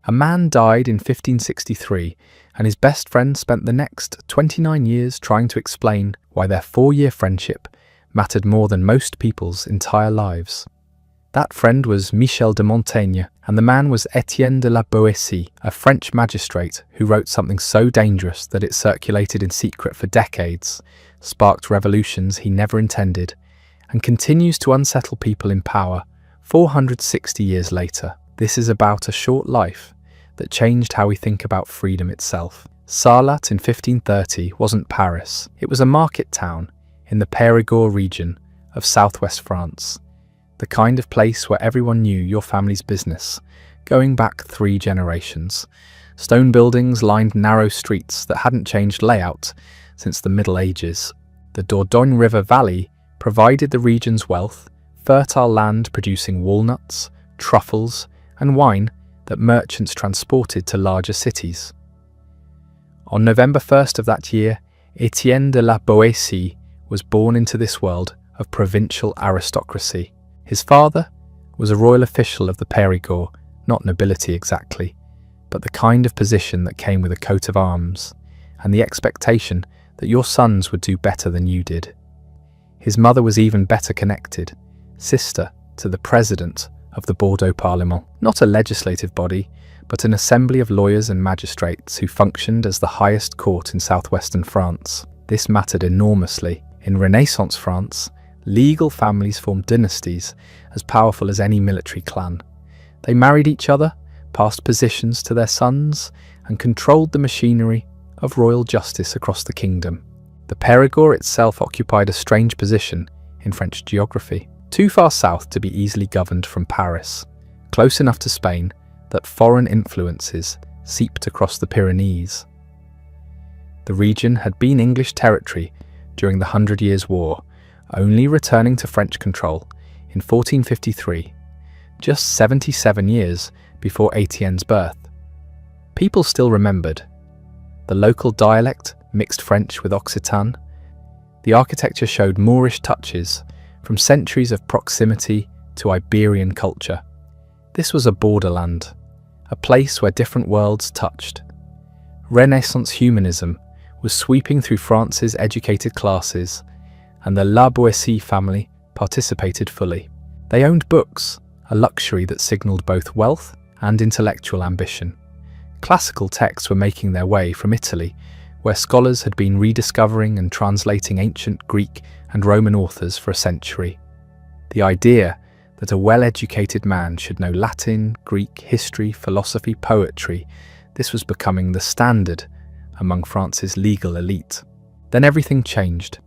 A man died in 1563, and his best friend spent the next 29 years trying to explain why their 4-year friendship mattered more than most people's entire lives. That friend was Michel de Montaigne, and the man was Étienne de la Boétie, a French magistrate who wrote something so dangerous that it circulated in secret for decades, sparked revolutions he never intended, and continues to unsettle people in power 460 years later. This is about a short life that changed how we think about freedom itself. Sarlat in 1530 wasn't Paris. It was a market town in the Périgord region of southwest France, the kind of place where everyone knew your family's business, going back 3 generations. Stone buildings lined narrow streets that hadn't changed layout since the Middle Ages. The Dordogne River Valley provided the region's wealth, fertile land producing walnuts, truffles, and wine that merchants transported to larger cities. On November 1st of that year, Étienne de la Boétie was born into this world of provincial aristocracy. His father was a royal official of the Périgord, not nobility exactly, but the kind of position that came with a coat of arms, and the expectation that your sons would do better than you did. His mother was even better connected, sister to the president of the Bordeaux Parlement, not a legislative body, but an assembly of lawyers and magistrates who functioned as the highest court in southwestern France. This mattered enormously. In Renaissance France, legal families formed dynasties as powerful as any military clan. They married each other, passed positions to their sons, and controlled the machinery of royal justice across the kingdom. The Périgord itself occupied a strange position in French geography, too far south to be easily governed from Paris, close enough to Spain that foreign influences seeped across the Pyrenees. The region had been English territory during the 100 Years' War, only returning to French control in 1453, just 77 years before Étienne's birth. People still remembered the local dialect mixed French with Occitan. The architecture showed Moorish touches from centuries of proximity to Iberian culture. This was a borderland, a place where different worlds touched. Renaissance humanism was sweeping through France's educated classes, and the La Boétie family participated fully. They owned books, a luxury that signalled both wealth and intellectual ambition. Classical texts were making their way from Italy, where scholars had been rediscovering and translating ancient Greek and Roman authors for a century. The idea that a well-educated man should know Latin, Greek, history, philosophy, poetry, this was becoming the standard among France's legal elite. Then everything changed.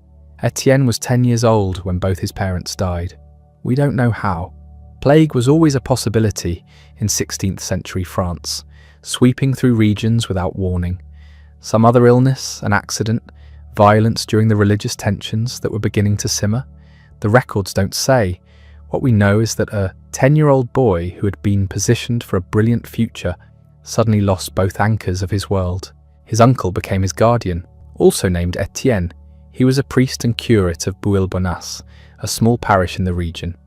Étienne was 10 years old when both his parents died. We don't know how. Plague was always a possibility in 16th century France, sweeping through regions without warning. Some other illness, an accident, violence during the religious tensions that were beginning to simmer. The records don't say. What we know is that a 10-year-old boy who had been positioned for a brilliant future suddenly lost both anchors of his world. His uncle became his guardian, also named Étienne. He was a priest and curate of Bouillebonas, a small parish in the region.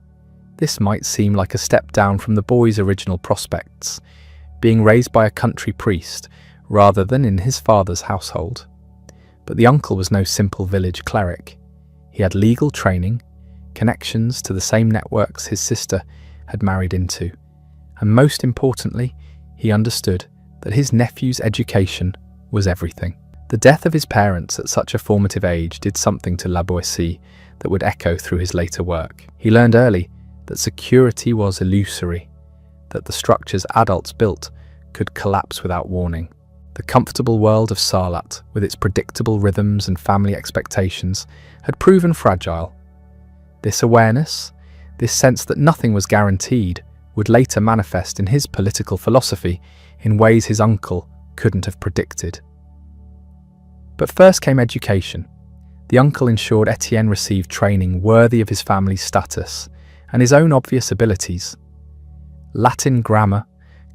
This might seem like a step down from the boy's original prospects, being raised by a country priest rather than in his father's household. But the uncle was no simple village cleric. He had legal training, connections to the same networks his sister had married into, and most importantly, he understood that his nephew's education was everything. The death of his parents at such a formative age did something to La Boétie that would echo through his later work. He learned early that security was illusory, that the structures adults built could collapse without warning. The comfortable world of Sarlat, with its predictable rhythms and family expectations, had proven fragile. This awareness, this sense that nothing was guaranteed, would later manifest in his political philosophy in ways his uncle couldn't have predicted. But first came education. The uncle ensured Étienne received training worthy of his family's status and his own obvious abilities. Latin grammar,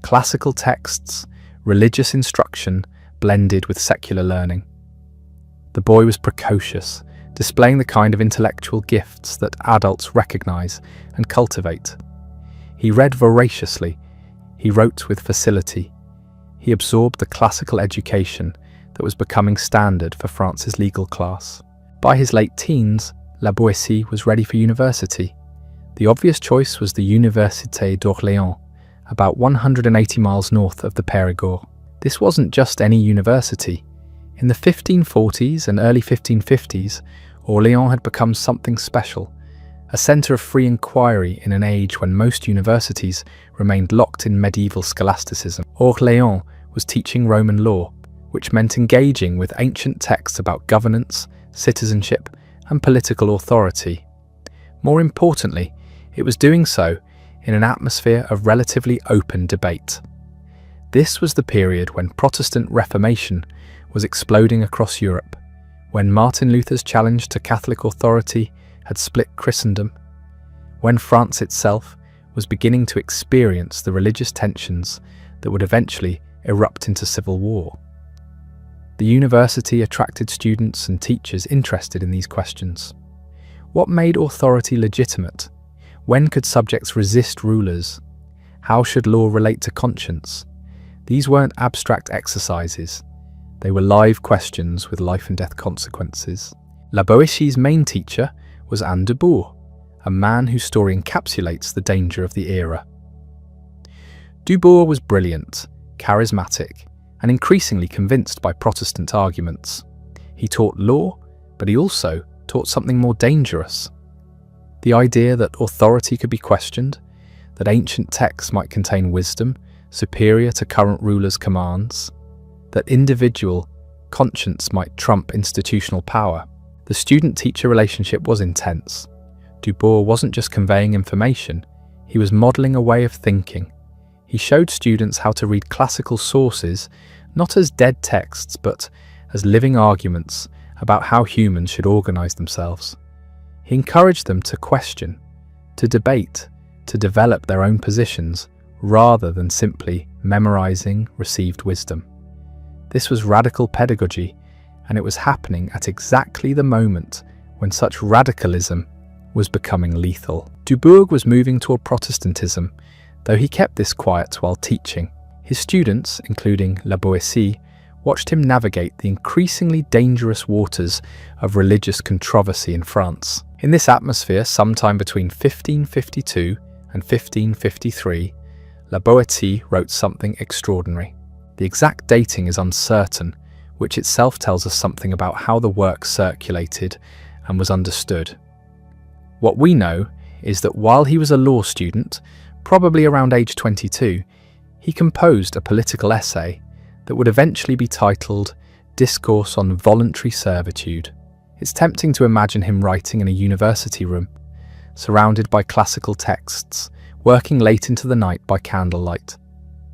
classical texts, religious instruction blended with secular learning. The boy was precocious, displaying the kind of intellectual gifts that adults recognize and cultivate. He read voraciously, he wrote with facility, He absorbed the classical education that was becoming standard for France's legal class. By his late teens, La Boétie was ready for university. The obvious choice was the Université d'Orléans, about 180 miles north of the Périgord. This wasn't just any university. In the 1540s and early 1550s, Orléans had become something special, a centre of free inquiry in an age when most universities remained locked in medieval scholasticism. Orléans was teaching Roman law, which meant engaging with ancient texts about governance, citizenship, and political authority. More importantly, it was doing so in an atmosphere of relatively open debate. This was the period when Protestant Reformation was exploding across Europe, when Martin Luther's challenge to Catholic authority had split Christendom, when France itself was beginning to experience the religious tensions that would eventually erupt into civil war. The university attracted students and teachers interested in these questions. What made authority legitimate? When could subjects resist rulers? How should law relate to conscience? These weren't abstract exercises. They were live questions with life and death consequences. La Boétie's main teacher was Anne de Bourg, a man whose story encapsulates the danger of the era. Dubourg was brilliant, charismatic, and increasingly convinced by Protestant arguments. He taught law, but he also taught something more dangerous. The idea that authority could be questioned, that ancient texts might contain wisdom superior to current rulers' commands, that individual conscience might trump institutional power. The student-teacher relationship was intense. Dubourg wasn't just conveying information, he was modelling a way of thinking. He showed students how to read classical sources not as dead texts, but as living arguments about how humans should organise themselves. He encouraged them to question, to debate, to develop their own positions, rather than simply memorising received wisdom. This was radical pedagogy, and it was happening at exactly the moment when such radicalism was becoming lethal. Dubourg was moving toward Protestantism, though he kept this quiet while teaching. His students, including La Boétie, watched him navigate the increasingly dangerous waters of religious controversy in France. In this atmosphere, sometime between 1552 and 1553, La Boétie wrote something extraordinary. The exact dating is uncertain, which itself tells us something about how the work circulated and was understood. What we know is that while he was a law student, probably around age 22, he composed a political essay that would eventually be titled Discourse on Voluntary Servitude. It's tempting to imagine him writing in a university room, surrounded by classical texts, working late into the night by candlelight.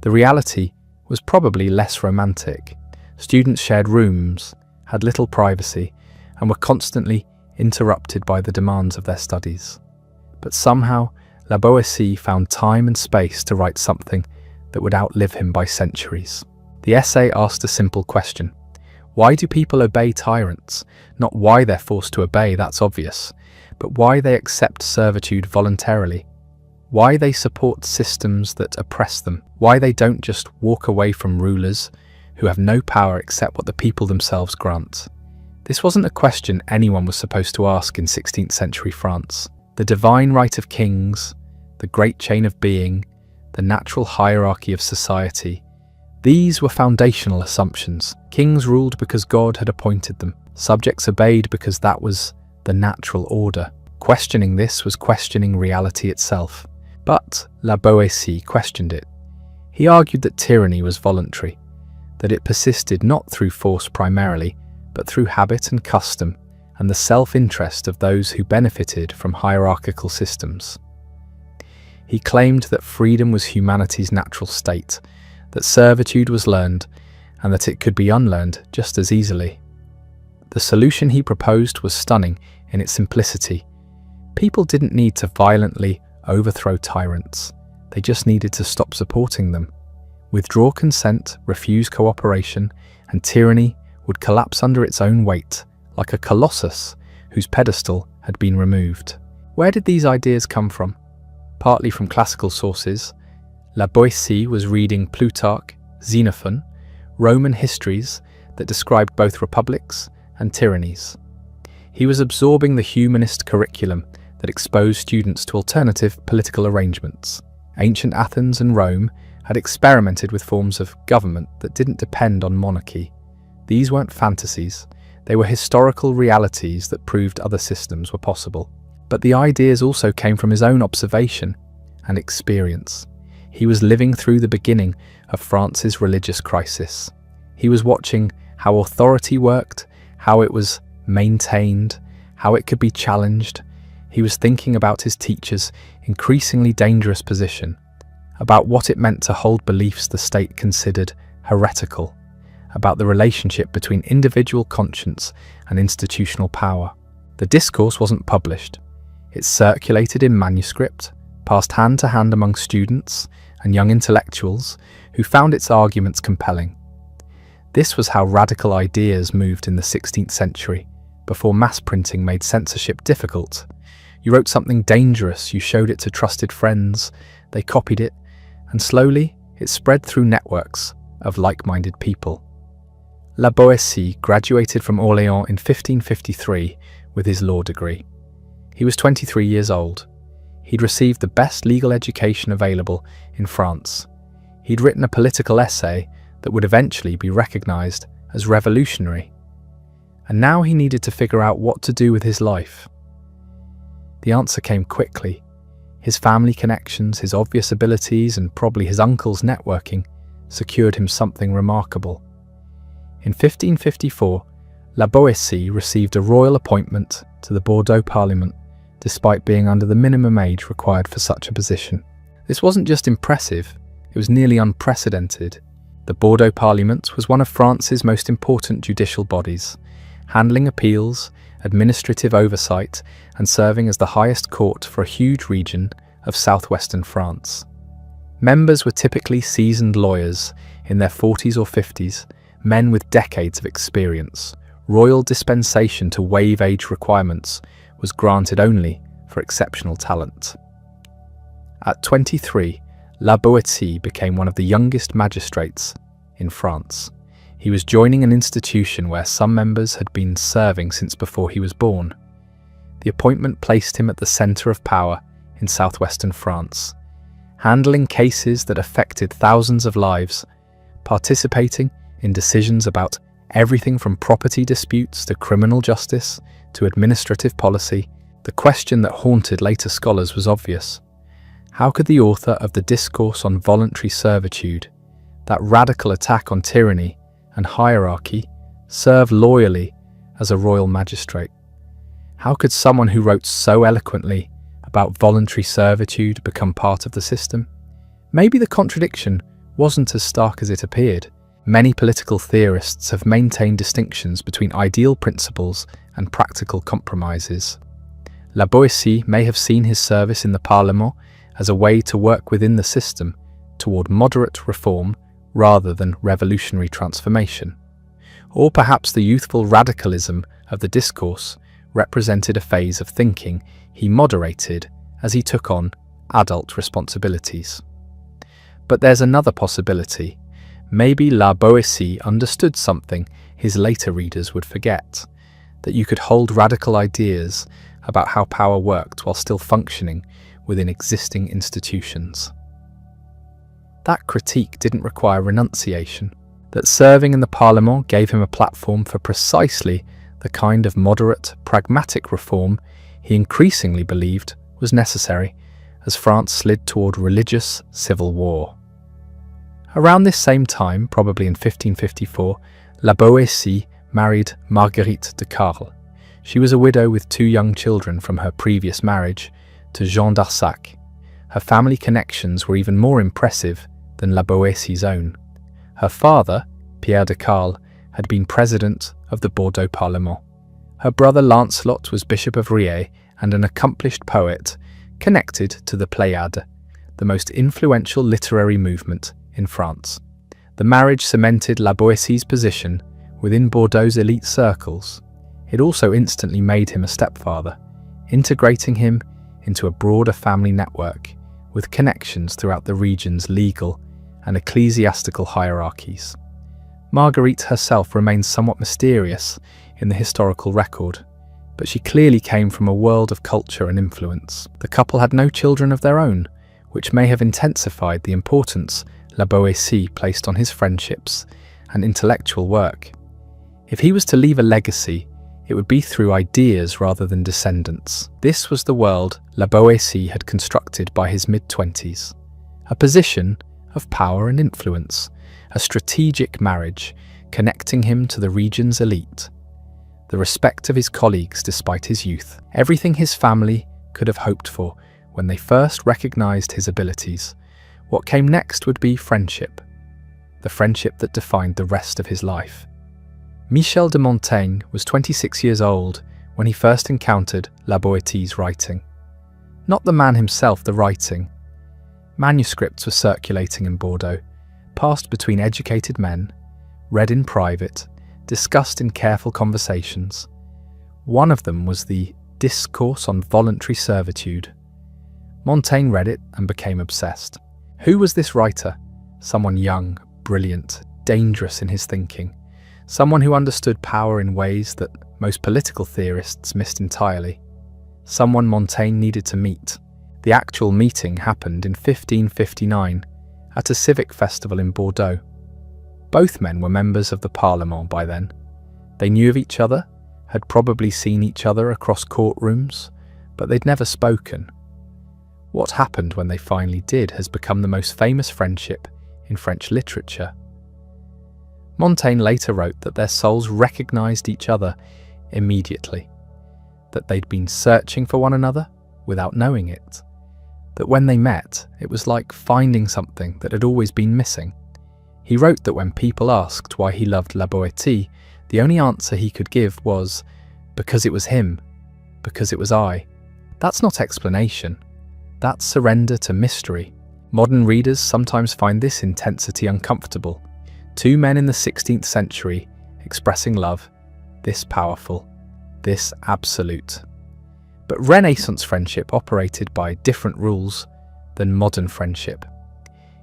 The reality was probably less romantic. Students shared rooms, had little privacy, and were constantly interrupted by the demands of their studies. But somehow, La Boétie found time and space to write something that would outlive him by centuries. The essay asked a simple question. Why do people obey tyrants? Not why they're forced to obey, that's obvious, but why they accept servitude voluntarily. Why they support systems that oppress them. Why they don't just walk away from rulers who have no power except what the people themselves grant. This wasn't a question anyone was supposed to ask in 16th century France. The divine right of kings, the great chain of being, the natural hierarchy of society, these were foundational assumptions. Kings ruled because God had appointed them. Subjects obeyed because that was the natural order. Questioning this was questioning reality itself. But La Boétie questioned it. He argued that tyranny was voluntary, that it persisted not through force primarily, but through habit and custom, and the self-interest of those who benefited from hierarchical systems. He claimed that freedom was humanity's natural state, that servitude was learned, and that it could be unlearned just as easily. The solution he proposed was stunning in its simplicity. People didn't need to violently overthrow tyrants, they just needed to stop supporting them. Withdraw consent, refuse cooperation, and tyranny would collapse under its own weight, like a colossus whose pedestal had been removed. Where did these ideas come from? Partly from classical sources. La Boétie was reading Plutarch Xenophon, Roman histories that described both republics and tyrannies. He was absorbing the humanist curriculum that exposed students to alternative political arrangements. Ancient Athens and Rome had experimented with forms of government that didn't depend on monarchy. These weren't fantasies, they were historical realities that proved other systems were possible. But the ideas also came from his own observation and experience. He was living through the beginning of France's religious crisis. He was watching how authority worked, how it was maintained, how it could be challenged. He was thinking about his teachers' increasingly dangerous position, about what it meant to hold beliefs the state considered heretical, about the relationship between individual conscience and institutional power. The discourse wasn't published. It circulated in manuscript, passed hand to hand among students and young intellectuals who found its arguments compelling. This was how radical ideas moved in the 16th century, before mass printing made censorship difficult. You wrote something dangerous, you showed it to trusted friends, they copied it, and slowly it spread through networks of like-minded people. La Boétie graduated from Orléans in 1553 with his law degree. He was 23 years old. He'd received the best legal education available in France. He'd written a political essay that would eventually be recognized as revolutionary. And now he needed to figure out what to do with his life. The answer came quickly. His family connections, his obvious abilities, and probably his uncle's networking secured him something remarkable. In 1554, La Boétie received a royal appointment to the Bordeaux Parliament, despite being under the minimum age required for such a position. This wasn't just impressive, it was nearly unprecedented. The Bordeaux Parliament was one of France's most important judicial bodies, handling appeals, administrative oversight, and serving as the highest court for a huge region of southwestern France. Members were typically seasoned lawyers in their 40s or 50s, men with decades of experience. Royal dispensation to waive age requirements was granted only for exceptional talent. At 23, La Boétie became one of the youngest magistrates in France. He was joining an institution where some members had been serving since before he was born. The appointment placed him at the centre of power in southwestern France, handling cases that affected thousands of lives, participating in decisions about everything from property disputes to criminal justice to administrative policy. The question that haunted later scholars was obvious. How could the author of the Discourse on Voluntary Servitude, that radical attack on tyranny and hierarchy, serve loyally as a royal magistrate? How could someone who wrote so eloquently about voluntary servitude become part of the system? Maybe the contradiction wasn't as stark as it appeared. Many political theorists have maintained distinctions between ideal principles and practical compromises. La Boétie may have seen his service in the Parlement as a way to work within the system toward moderate reform rather than revolutionary transformation. Or perhaps the youthful radicalism of the discourse represented a phase of thinking he moderated as he took on adult responsibilities. But there's another possibility. Maybe La Boétie understood something his later readers would forget, that you could hold radical ideas about how power worked while still functioning within existing institutions. That critique didn't require renunciation, that serving in the Parlement gave him a platform for precisely the kind of moderate, pragmatic reform he increasingly believed was necessary as France slid toward religious civil war. Around this same time, probably in 1554, La Boétie married Marguerite de Carle. She was a widow with 2 young children from her previous marriage to Jean d'Arsac. Her family connections were even more impressive than La Boétie's own. Her father, Pierre de Carle, had been president of the Bordeaux Parlement. Her brother Lancelot was Bishop of Riez and an accomplished poet connected to the Pléiades, the most influential literary movement in France. The marriage cemented La Boétie's position within Bordeaux's elite circles. It also instantly made him a stepfather, integrating him into a broader family network with connections throughout the region's legal and ecclesiastical hierarchies. Marguerite herself remains somewhat mysterious in the historical record, but she clearly came from a world of culture and influence. The couple had no children of their own, which may have intensified the importance La Boétie placed on his friendships and intellectual work. If he was to leave a legacy, it would be through ideas rather than descendants. This was the world La Boétie had constructed by his mid-20s. A position of power and influence, a strategic marriage connecting him to the region's elite, the respect of his colleagues despite his youth, everything his family could have hoped for when they first recognized his abilities. What came next would be friendship, the friendship that defined the rest of his life. Michel de Montaigne was 26 years old when he first encountered La Boétie's writing. Not the man himself, the writing. Manuscripts were circulating in Bordeaux, passed between educated men, read in private, discussed in careful conversations. One of them was the Discourse on Voluntary Servitude. Montaigne read it and became obsessed. Who was this writer? Someone young, brilliant, dangerous in his thinking. Someone who understood power in ways that most political theorists missed entirely. Someone Montaigne needed to meet. The actual meeting happened in 1559 at a civic festival in Bordeaux. Both men were members of the Parlement by then. They knew of each other, had probably seen each other across courtrooms, but they'd never spoken. What happened when they finally did has become the most famous friendship in French literature. Montaigne later wrote that their souls recognized each other immediately, that they'd been searching for one another without knowing it, that when they met, it was like finding something that had always been missing. He wrote that when people asked why he loved La Boétie, the only answer he could give was, because it was him, because it was I. That's not explanation. That's surrender to mystery. Modern readers sometimes find this intensity uncomfortable. Two men in the 16th century expressing love, this powerful, this absolute. But Renaissance friendship operated by different rules than modern friendship.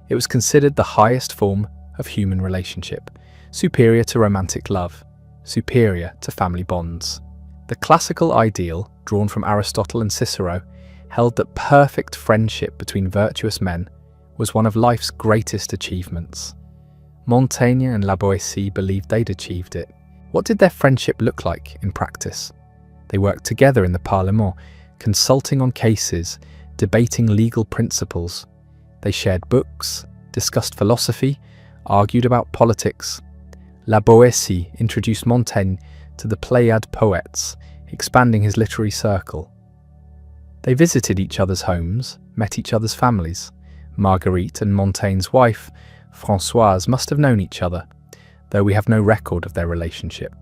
It was considered the highest form of human relationship, superior to romantic love, superior to family bonds. The classical ideal, drawn from Aristotle and Cicero, held that perfect friendship between virtuous men was one of life's greatest achievements. Montaigne and La Boétie believed they'd achieved it. What did their friendship look like in practice? They worked together in the Parlement, consulting on cases, debating legal principles. They shared books, discussed philosophy, argued about politics. La Boétie introduced Montaigne to the Pléiade poets, expanding his literary circle. They visited each other's homes, met each other's families. Marguerite and Montaigne's wife, Françoise, must have known each other, though we have no record of their relationship.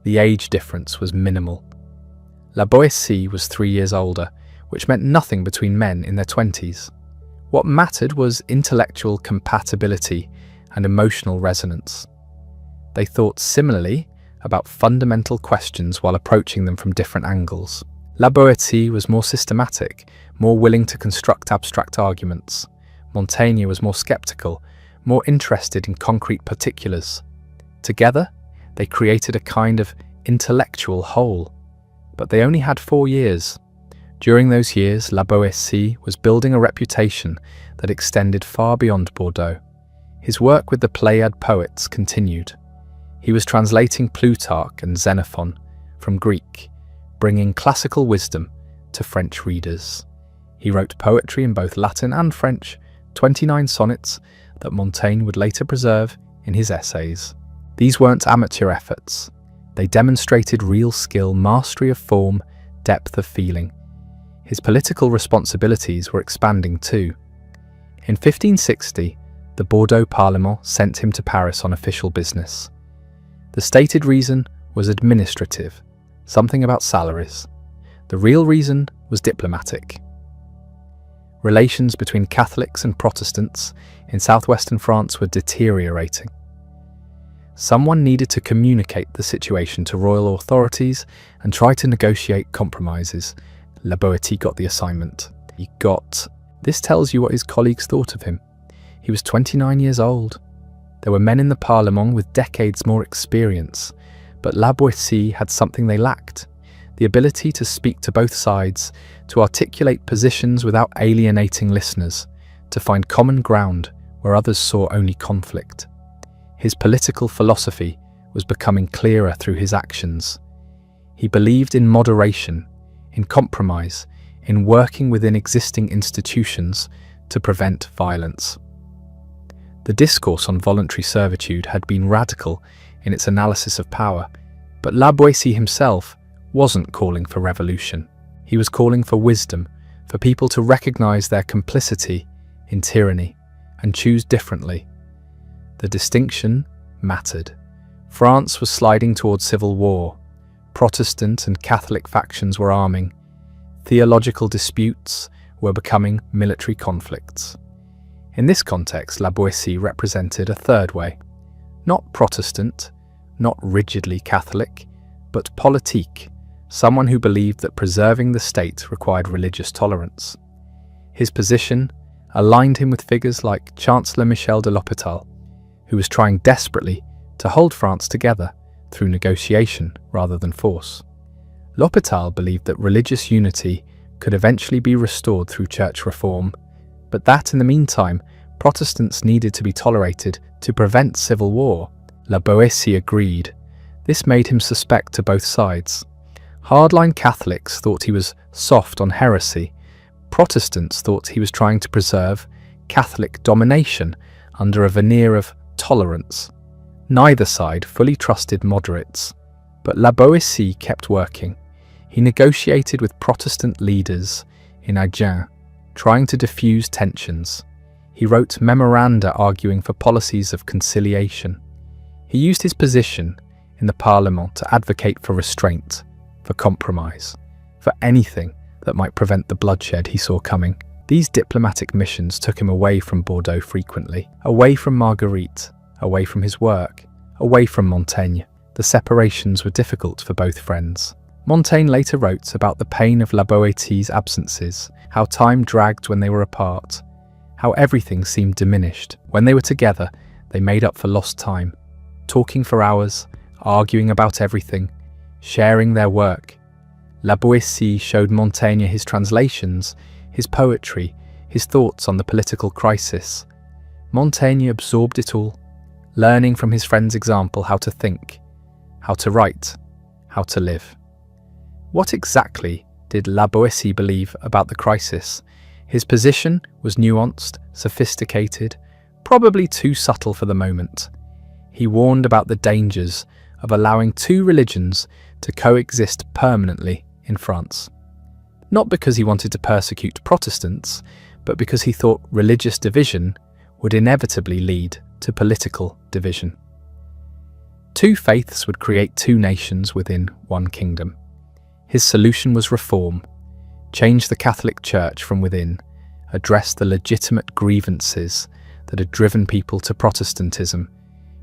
The age difference was minimal. La Boétie was 3 years older, which meant nothing between men in their 20s. What mattered was intellectual compatibility and emotional resonance. They thought similarly about fundamental questions while approaching them from different angles. La Boétie was more systematic, more willing to construct abstract arguments. Montaigne was more skeptical, more interested in concrete particulars. Together, they created a kind of intellectual whole. But they only had 4 years. During those years, La Boétie was building a reputation that extended far beyond Bordeaux. His work with the Pléiade poets continued. He was translating Plutarch and Xenophon from Greek, bringing classical wisdom to French readers. He wrote poetry in both Latin and French, 29 sonnets that Montaigne would later preserve in his essays. These weren't amateur efforts. They demonstrated real skill, mastery of form, depth of feeling. His political responsibilities were expanding too. In 1560, the Bordeaux Parlement sent him to Paris on official business. The stated reason was administrative, something about salaries. The real reason was diplomatic. Relations between Catholics and Protestants in southwestern France were deteriorating. Someone needed to communicate the situation to royal authorities and try to negotiate compromises. La Boétie got the assignment. This tells you what his colleagues thought of him. He was 29 years old. There were men in the Parlement with decades more experience, but La Boétie had something they lacked: the ability to speak to both sides, to articulate positions without alienating listeners, to find common ground where others saw only conflict. His political philosophy was becoming clearer through his actions. He believed in moderation, in compromise, in working within existing institutions to prevent violence. The discourse on voluntary servitude had been radical in its analysis of power, but La Boétie himself wasn't calling for revolution. He was calling for wisdom, for people to recognize their complicity in tyranny and choose differently. The distinction mattered. France was sliding towards civil war. Protestant and Catholic factions were arming. Theological disputes were becoming military conflicts. In this context, La Boétie represented a third way. Not Protestant, not rigidly Catholic, but politique, someone who believed that preserving the state required religious tolerance. His position aligned him with figures like Chancellor Michel de l'Hôpital, who was trying desperately to hold France together through negotiation rather than force. L'Hôpital believed that religious unity could eventually be restored through church reform, but that in the meantime, Protestants needed to be tolerated to prevent civil war. La Boétie agreed. This made him suspect to both sides. Hardline Catholics thought he was soft on heresy. Protestants thought he was trying to preserve Catholic domination under a veneer of tolerance. Neither side fully trusted moderates, but La Boétie kept working. He negotiated with Protestant leaders in Agen, trying to diffuse tensions. He wrote memoranda arguing for policies of conciliation. He used his position in the Parlement to advocate for restraint, for compromise, for anything that might prevent the bloodshed he saw coming. These diplomatic missions took him away from Bordeaux frequently, away from Marguerite, away from his work, away from Montaigne. The separations were difficult for both friends. Montaigne later wrote about the pain of La Boétie's absences, how time dragged when they were apart, how everything seemed diminished. When they were together, they made up for lost time, talking for hours, arguing about everything, sharing their work. La Boétie showed Montaigne his translations, his poetry, his thoughts on the political crisis. Montaigne absorbed it all, learning from his friend's example how to think, how to write, how to live. What exactly did La Boétie believe about the crisis? His position was nuanced, sophisticated, probably too subtle for the moment. He warned about the dangers of allowing two religions to coexist permanently in France. Not because he wanted to persecute Protestants, but because he thought religious division would inevitably lead to political division. Two faiths would create two nations within one kingdom. His solution was reform, change the Catholic Church from within, address the legitimate grievances that had driven people to Protestantism,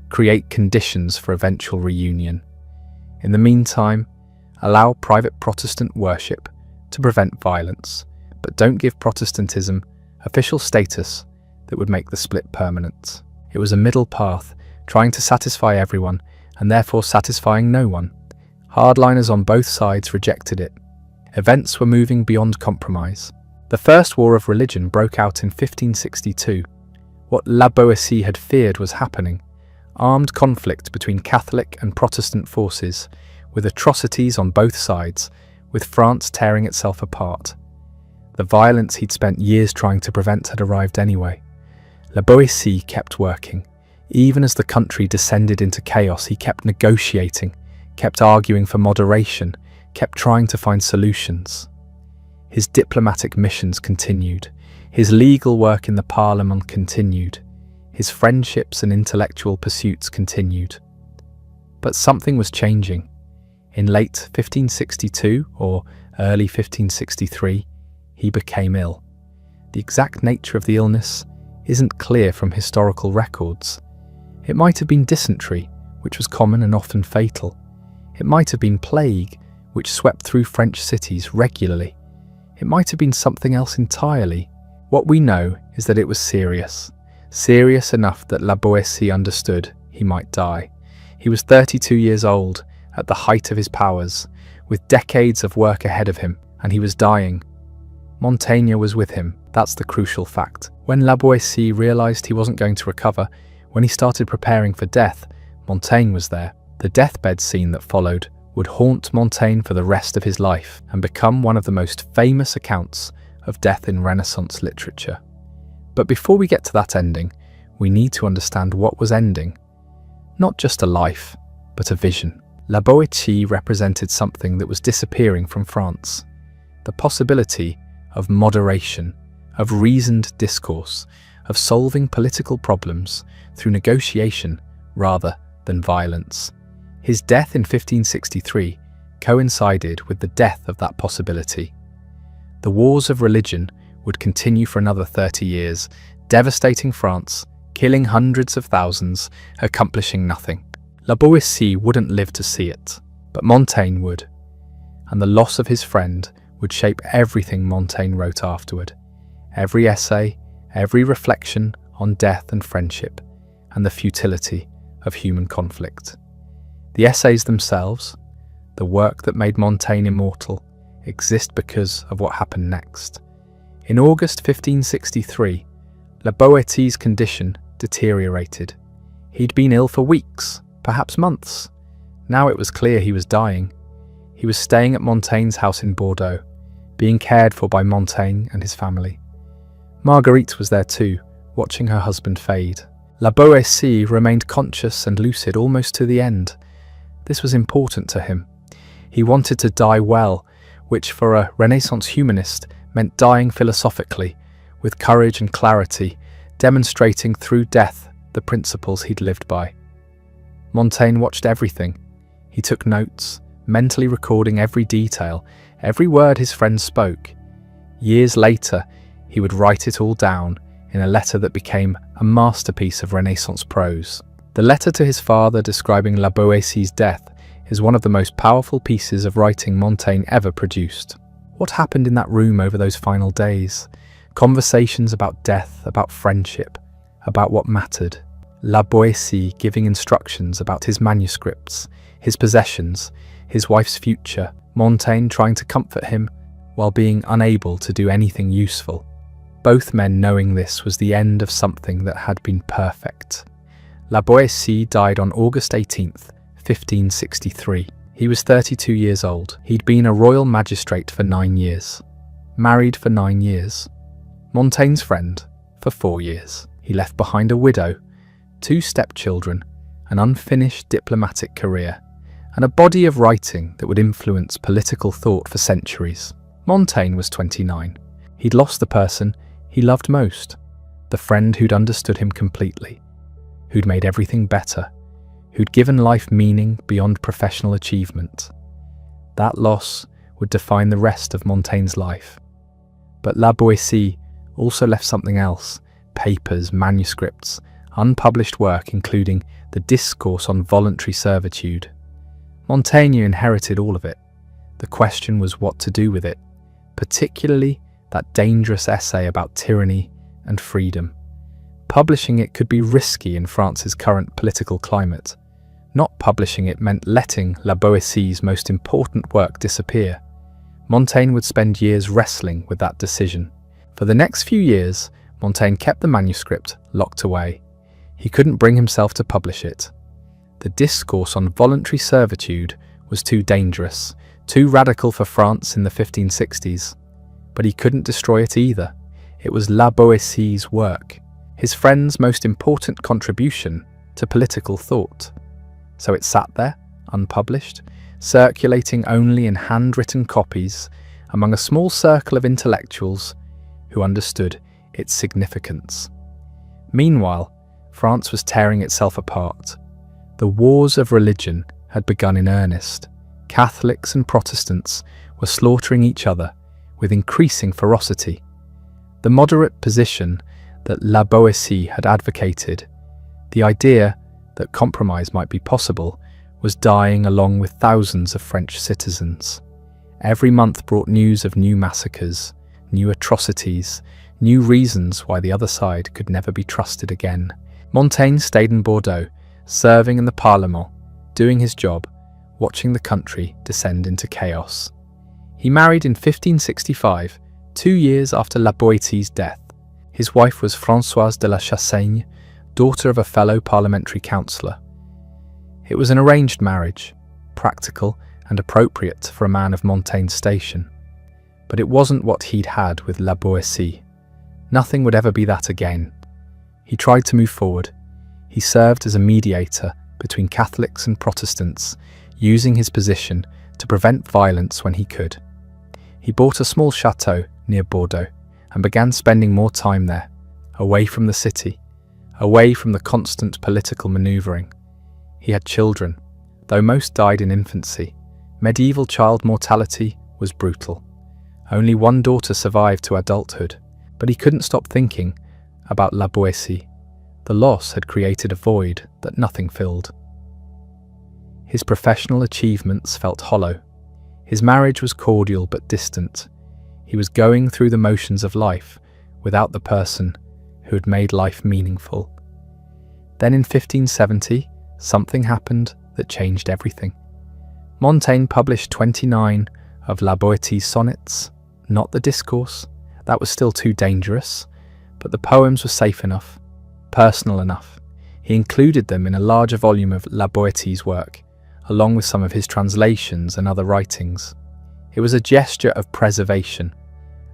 create conditions for eventual reunion. In the meantime, allow private Protestant worship to prevent violence, but don't give Protestantism official status that would make the split permanent. It was a middle path, trying to satisfy everyone and therefore satisfying no one. Hardliners on both sides rejected it. Events were moving beyond compromise. The First War of Religion broke out in 1562. What La Boétie had feared was happening. Armed conflict between Catholic and Protestant forces, with atrocities on both sides, with France tearing itself apart. The violence he'd spent years trying to prevent had arrived anyway. La Boétie kept working. Even as the country descended into chaos, he kept negotiating, kept arguing for moderation, kept trying to find solutions. His diplomatic missions continued. His legal work in the Parlement continued. His friendships and intellectual pursuits continued. But something was changing. In late 1562 or early 1563, he became ill. The exact nature of the illness isn't clear from historical records. It might have been dysentery, which was common and often fatal. It might have been plague, which swept through French cities regularly. It might have been something else entirely. What we know is that it was serious. serious enough that La Boétie understood he might die. He was 32 years old, at the height of his powers, with decades of work ahead of him, and he was dying. Montaigne was with him, that's the crucial fact. When La Boétie realised he wasn't going to recover, when he started preparing for death, Montaigne was there. The deathbed scene that followed would haunt Montaigne for the rest of his life and become one of the most famous accounts of death in Renaissance literature. But before we get to that ending, we need to understand what was ending. Not just a life, but a vision. La Boétie represented something that was disappearing from France. The possibility of moderation, of reasoned discourse, of solving political problems through negotiation rather than violence. His death in 1563 coincided with the death of that possibility. The wars of religion would continue for another 30 years, devastating France, killing hundreds of thousands, accomplishing nothing. La Boétie wouldn't live to see it, but Montaigne would, and the loss of his friend would shape everything Montaigne wrote afterward. Every essay, every reflection on death and friendship, and the futility of human conflict. The essays themselves, the work that made Montaigne immortal, exist because of what happened next. In August 1563, La Boétie's condition deteriorated. He'd been ill for weeks, perhaps months. Now it was clear he was dying. He was staying at Montaigne's house in Bordeaux, being cared for by Montaigne and his family. Marguerite was there too, watching her husband fade. La Boétie remained conscious and lucid almost to the end. This was important to him. He wanted to die well, which for a Renaissance humanist meant dying philosophically, with courage and clarity, demonstrating through death the principles he'd lived by. Montaigne watched everything. He took notes, mentally recording every detail, every word his friend spoke. Years later, he would write it all down in a letter that became a masterpiece of Renaissance prose. The letter to his father describing La Boétie's death is one of the most powerful pieces of writing Montaigne ever produced. What happened in that room over those final days? Conversations about death, about friendship, about what mattered. La Boétie giving instructions about his manuscripts, his possessions, his wife's future, Montaigne trying to comfort him while being unable to do anything useful. Both men knowing this was the end of something that had been perfect. La Boétie died on August 18th, 1563. He was 32 years old. He'd been a royal magistrate for 9 years. Married for 9 years. Montaigne's friend for 4 years. He left behind a widow, 2 stepchildren, an unfinished diplomatic career, and a body of writing that would influence political thought for centuries. Montaigne was 29. He'd lost the person he loved most, the friend who'd understood him completely, who'd made everything better, who'd given life meaning beyond professional achievement. That loss would define the rest of Montaigne's life. But La Boétie also left something else: papers, manuscripts, unpublished work including the Discourse on Voluntary Servitude. Montaigne inherited all of it. The question was what to do with it, particularly that dangerous essay about tyranny and freedom. Publishing it could be risky in France's current political climate. Not publishing it meant letting La Boétie's most important work disappear. Montaigne would spend years wrestling with that decision. For the next few years, Montaigne kept the manuscript locked away. He couldn't bring himself to publish it. The Discourse on Voluntary Servitude was too dangerous, too radical for France in the 1560s. But he couldn't destroy it either. It was La Boétie's work, his friend's most important contribution to political thought. So it sat there, unpublished, circulating only in handwritten copies among a small circle of intellectuals who understood its significance. Meanwhile, France was tearing itself apart. The wars of religion had begun in earnest. Catholics and Protestants were slaughtering each other with increasing ferocity. The moderate position that La Boétie had advocated, the idea that compromise might be possible, was dying along with thousands of French citizens. Every month brought news of new massacres, new atrocities, new reasons why the other side could never be trusted again. Montaigne stayed in Bordeaux, serving in the Parlement, doing his job, watching the country descend into chaos. He married in 1565, 2 years after La Boétie's death. His wife was Françoise de la Chassaigne, daughter of a fellow parliamentary councillor. It was an arranged marriage, practical and appropriate for a man of Montaigne's station. But it wasn't what he'd had with La Boétie. Nothing would ever be that again. He tried to move forward. He served as a mediator between Catholics and Protestants, using his position to prevent violence when he could. He bought a small chateau near Bordeaux and began spending more time there, away from the city, away from the constant political manoeuvring. He had children. Though most died in infancy, medieval child mortality was brutal. Only one daughter survived to adulthood, but he couldn't stop thinking about La Boétie. The loss had created a void that nothing filled. His professional achievements felt hollow. His marriage was cordial but distant. He was going through the motions of life without the person who had made life meaningful. Then in 1570, something happened that changed everything. Montaigne published 29 of La Boétie's sonnets, not the discourse. That was still too dangerous, but the poems were safe enough, personal enough. He included them in a larger volume of La Boétie's work, along with some of his translations and other writings. It was a gesture of preservation,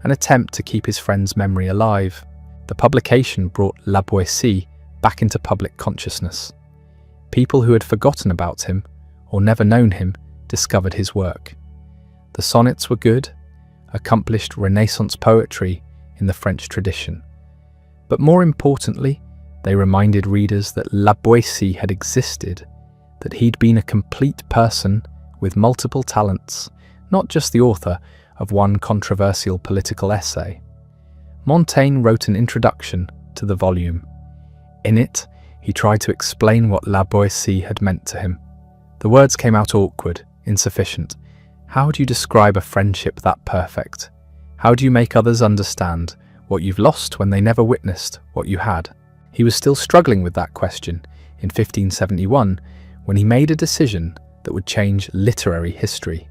an attempt to keep his friend's memory alive. The publication brought La Boétie back into public consciousness. People who had forgotten about him or never known him discovered his work. The sonnets were good, accomplished Renaissance poetry in the French tradition. But more importantly, they reminded readers that La Boétie had existed, that he'd been a complete person with multiple talents, not just the author of one controversial political essay. Montaigne wrote an introduction to the volume. In it, he tried to explain what La Boétie had meant to him. The words came out awkward, insufficient. How do you describe a friendship that perfect? How do you make others understand what you've lost when they never witnessed what you had? He was still struggling with that question in 1571 when he made a decision that would change literary history.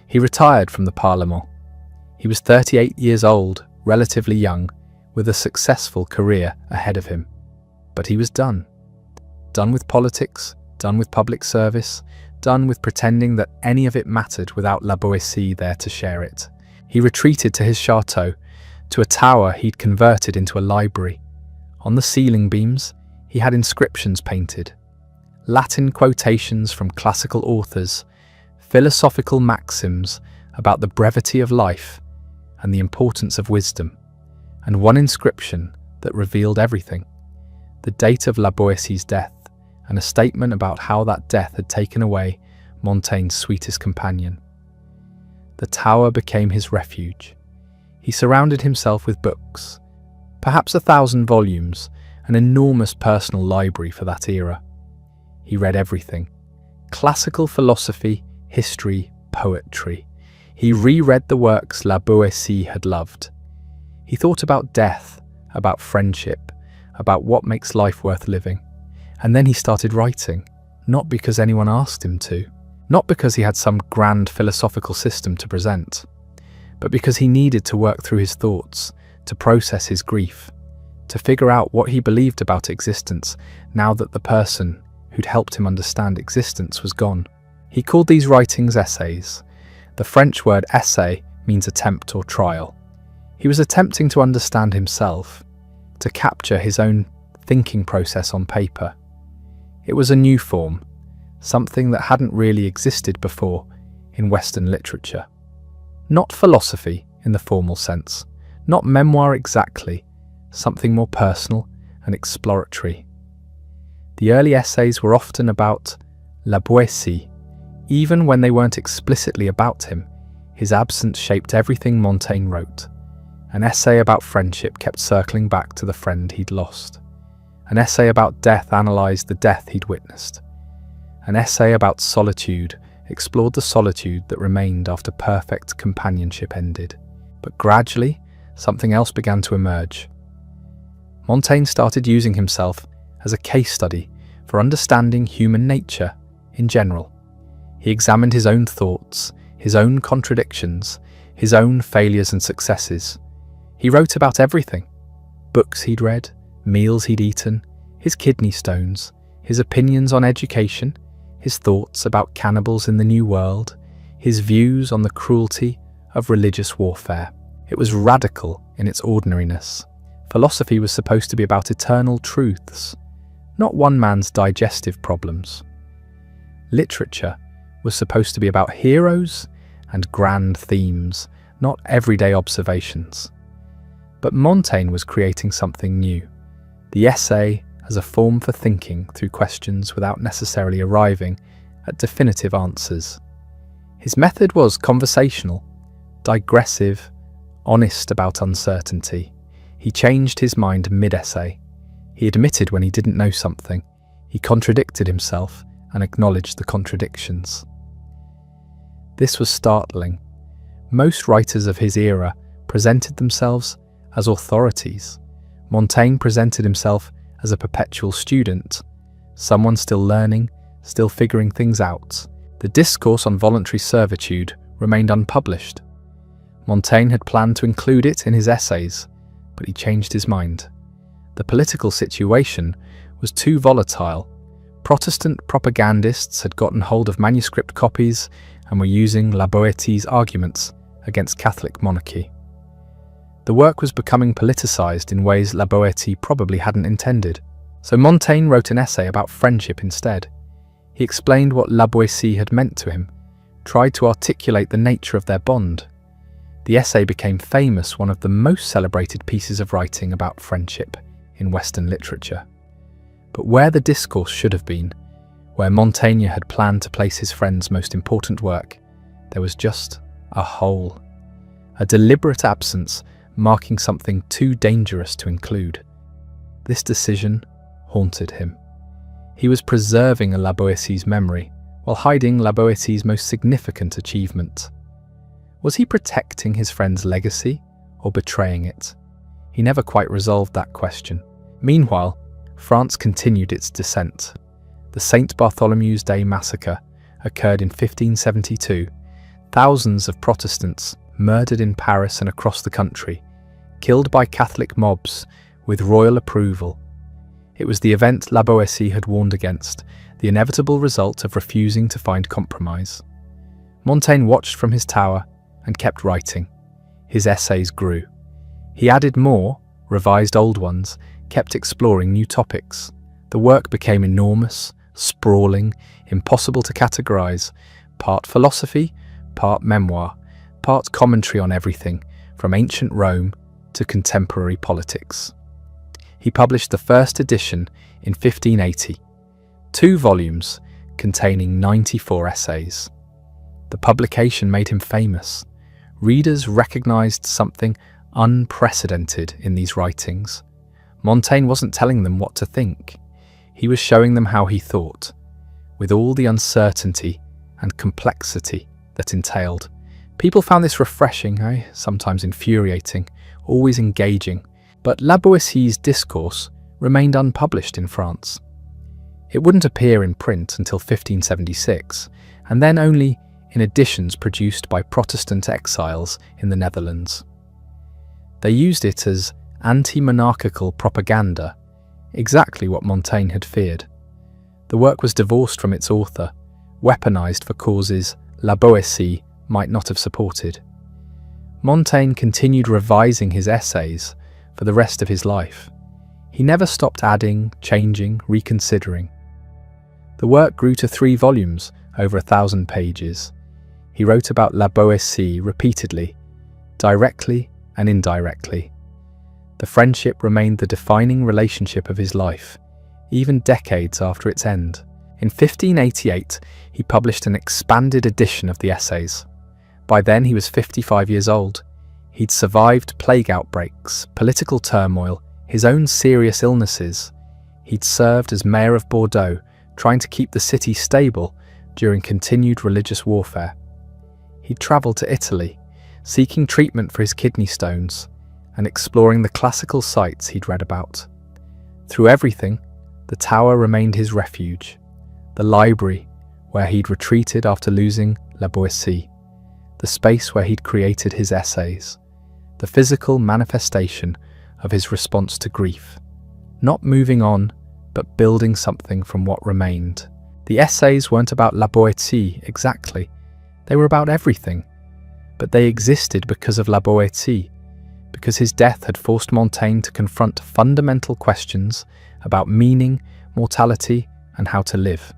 He retired from the Parlement. He was 38 years old, relatively young, with a successful career ahead of him. But he was done. Done with politics, done with public service, done with pretending that any of it mattered without La Boétie there to share it. He retreated to his chateau, to a tower he'd converted into a library. On the ceiling beams, he had inscriptions painted, Latin quotations from classical authors, philosophical maxims about the brevity of life and the importance of wisdom, and one inscription that revealed everything, the date of La Boétie's death, and a statement about how that death had taken away Montaigne's sweetest companion. The tower became his refuge. He surrounded himself with books, perhaps 1,000 volumes, an enormous personal library for that era. He read everything: classical philosophy, history, poetry. He reread the works La Boétie had loved. He thought about death, about friendship, about what makes life worth living. And then he started writing, not because anyone asked him to, not because he had some grand philosophical system to present, but because he needed to work through his thoughts, to process his grief, to figure out what he believed about existence now that the person who'd helped him understand existence was gone. He called these writings essays. The French word essay means attempt or trial. He was attempting to understand himself, to capture his own thinking process on paper. It was a new form, something that hadn't really existed before in Western literature. Not philosophy in the formal sense, not memoir exactly, something more personal and exploratory. The early essays were often about La Boétie. Even when they weren't explicitly about him, his absence shaped everything Montaigne wrote. An essay about friendship kept circling back to the friend he'd lost. An essay about death analysed the death he'd witnessed. An essay about solitude explored the solitude that remained after perfect companionship ended. But gradually, something else began to emerge. Montaigne started using himself as a case study for understanding human nature in general. He examined his own thoughts, his own contradictions, his own failures and successes. He wrote about everything: books he'd read, meals he'd eaten, his kidney stones, his opinions on education, his thoughts about cannibals in the New World, his views on the cruelty of religious warfare. It was radical in its ordinariness. Philosophy was supposed to be about eternal truths, not one man's digestive problems. Literature was supposed to be about heroes and grand themes, not everyday observations. But Montaigne was creating something new: the essay as a form for thinking through questions without necessarily arriving at definitive answers. His method was conversational, digressive, honest about uncertainty. He changed his mind mid-essay. He admitted when he didn't know something. He contradicted himself and acknowledged the contradictions. This was startling. Most writers of his era presented themselves as authorities. Montaigne presented himself as a perpetual student, someone still learning, still figuring things out. The discourse on voluntary servitude remained unpublished. Montaigne had planned to include it in his essays, but he changed his mind. The political situation was too volatile. Protestant propagandists had gotten hold of manuscript copies and were using Boétie's arguments against Catholic monarchy. The work was becoming politicized in ways Boétie probably hadn't intended. So Montaigne wrote an essay about friendship instead. He explained what Boétie had meant to him, tried to articulate the nature of their bond. The essay became famous, one of the most celebrated pieces of writing about friendship in Western literature. But where the discourse should have been, where Montaigne had planned to place his friend's most important work, there was just a hole. A deliberate absence marking something too dangerous to include. This decision haunted him. He was preserving Boétie's memory while hiding Boétie's most significant achievement. Was he protecting his friend's legacy or betraying it? He never quite resolved that question. Meanwhile, France continued its descent. The St. Bartholomew's Day massacre occurred in 1572. Thousands of Protestants murdered in Paris and across the country, killed by Catholic mobs with royal approval. It was the event Boétie had warned against, the inevitable result of refusing to find compromise. Montaigne watched from his tower and kept writing. His essays grew. He added more, revised old ones, kept exploring new topics. The work became enormous, sprawling, impossible to categorize, part philosophy, part memoir, part commentary on everything, from ancient Rome to contemporary politics. He published the first edition in 1580, 2 volumes containing 94 essays. The publication made him famous. Readers recognized something unprecedented in these writings. Montaigne wasn't telling them what to think. He was showing them how he thought, with all the uncertainty and complexity that entailed. People found this refreshing, sometimes infuriating, always engaging, but Boétie's discourse remained unpublished in France. It wouldn't appear in print until 1576, and then only in editions produced by Protestant exiles in the Netherlands. They used it as anti-monarchical propaganda, exactly what Montaigne had feared. The work was divorced from its author, weaponized for causes Boétie might not have supported. Montaigne continued revising his essays for the rest of his life. He never stopped adding, changing, reconsidering. The work grew to 3 volumes, over 1,000 pages. He wrote about Boétie repeatedly, directly and indirectly. The friendship remained the defining relationship of his life, even decades after its end. In 1588, he published an expanded edition of the essays. By then, he was 55 years old. He'd survived plague outbreaks, political turmoil, his own serious illnesses. He'd served as mayor of Bordeaux, trying to keep the city stable during continued religious warfare. He'd travelled to Italy, seeking treatment for his kidney stones, and exploring the classical sites he'd read about. Through everything, the tower remained his refuge, the library where he'd retreated after losing La Boétie, the space where he'd created his essays, the physical manifestation of his response to grief. Not moving on, but building something from what remained. The essays weren't about La Boétie exactly, they were about everything. But they existed because of La Boétie, because his death had forced Montaigne to confront fundamental questions about meaning, mortality, and how to live.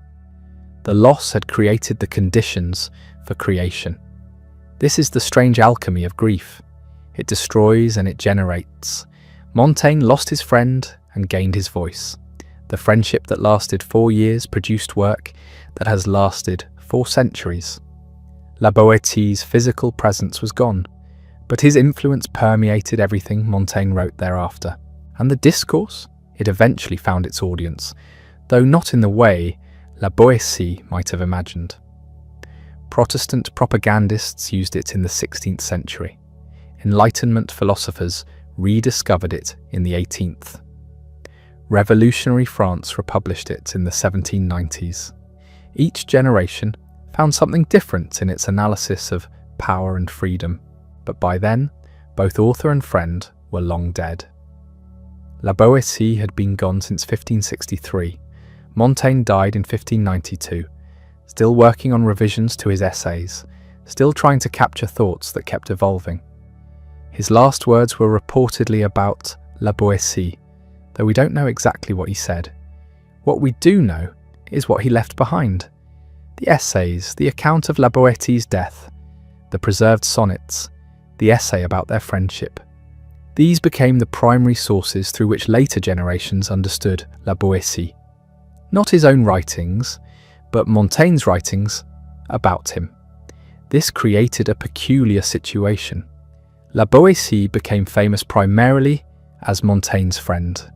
The loss had created the conditions for creation. This is the strange alchemy of grief. It destroys and it generates. Montaigne lost his friend and gained his voice. The friendship that lasted 4 years produced work that has lasted 4 centuries. La Boétie's physical presence was gone, but his influence permeated everything Montaigne wrote thereafter. And the discourse? It eventually found its audience, though not in the way La Boétie might have imagined. Protestant propagandists used it in the 16th century. Enlightenment philosophers rediscovered it in the 18th. Revolutionary France republished it in the 1790s. Each generation found something different in its analysis of power and freedom, but by then, both author and friend were long dead. La Boétie had been gone since 1563. Montaigne died in 1592, still working on revisions to his essays, still trying to capture thoughts that kept evolving. His last words were reportedly about La Boétie, though we don't know exactly what he said. What we do know is what he left behind. The essays, the account of La Boétie's death, the preserved sonnets, the essay about their friendship. These became the primary sources through which later generations understood La Boétie. Not his own writings, but Montaigne's writings about him. This created a peculiar situation. La Boétie became famous primarily as Montaigne's friend.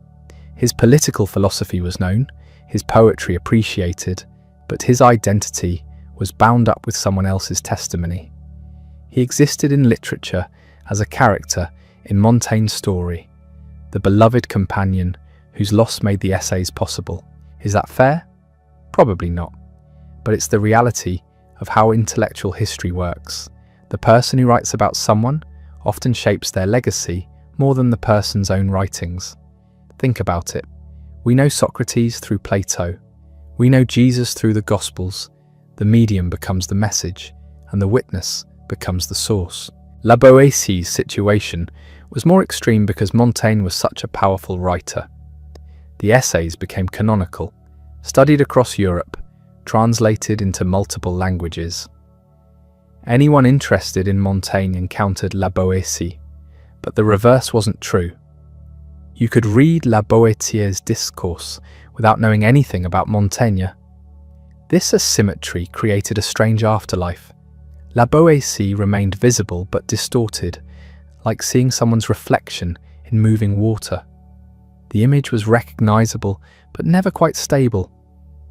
His political philosophy was known, his poetry appreciated, but his identity was bound up with someone else's testimony. He existed in literature as a character in Montaigne's story, the beloved companion whose loss made the essays possible. Is that fair? Probably not. But it's the reality of how intellectual history works. The person who writes about someone often shapes their legacy more than the person's own writings. Think about it. We know Socrates through Plato. We know Jesus through the Gospels. The medium becomes the message, and the witness becomes the source. La Boétie's situation was more extreme because Montaigne was such a powerful writer. The essays became canonical, studied across Europe, translated into multiple languages. Anyone interested in Montaigne encountered La Boétie, but the reverse wasn't true. You could read La Boétie's discourse without knowing anything about Montaigne. This asymmetry created a strange afterlife. La Boétie remained visible but distorted, like seeing someone's reflection in moving water. The image was recognizable but never quite stable.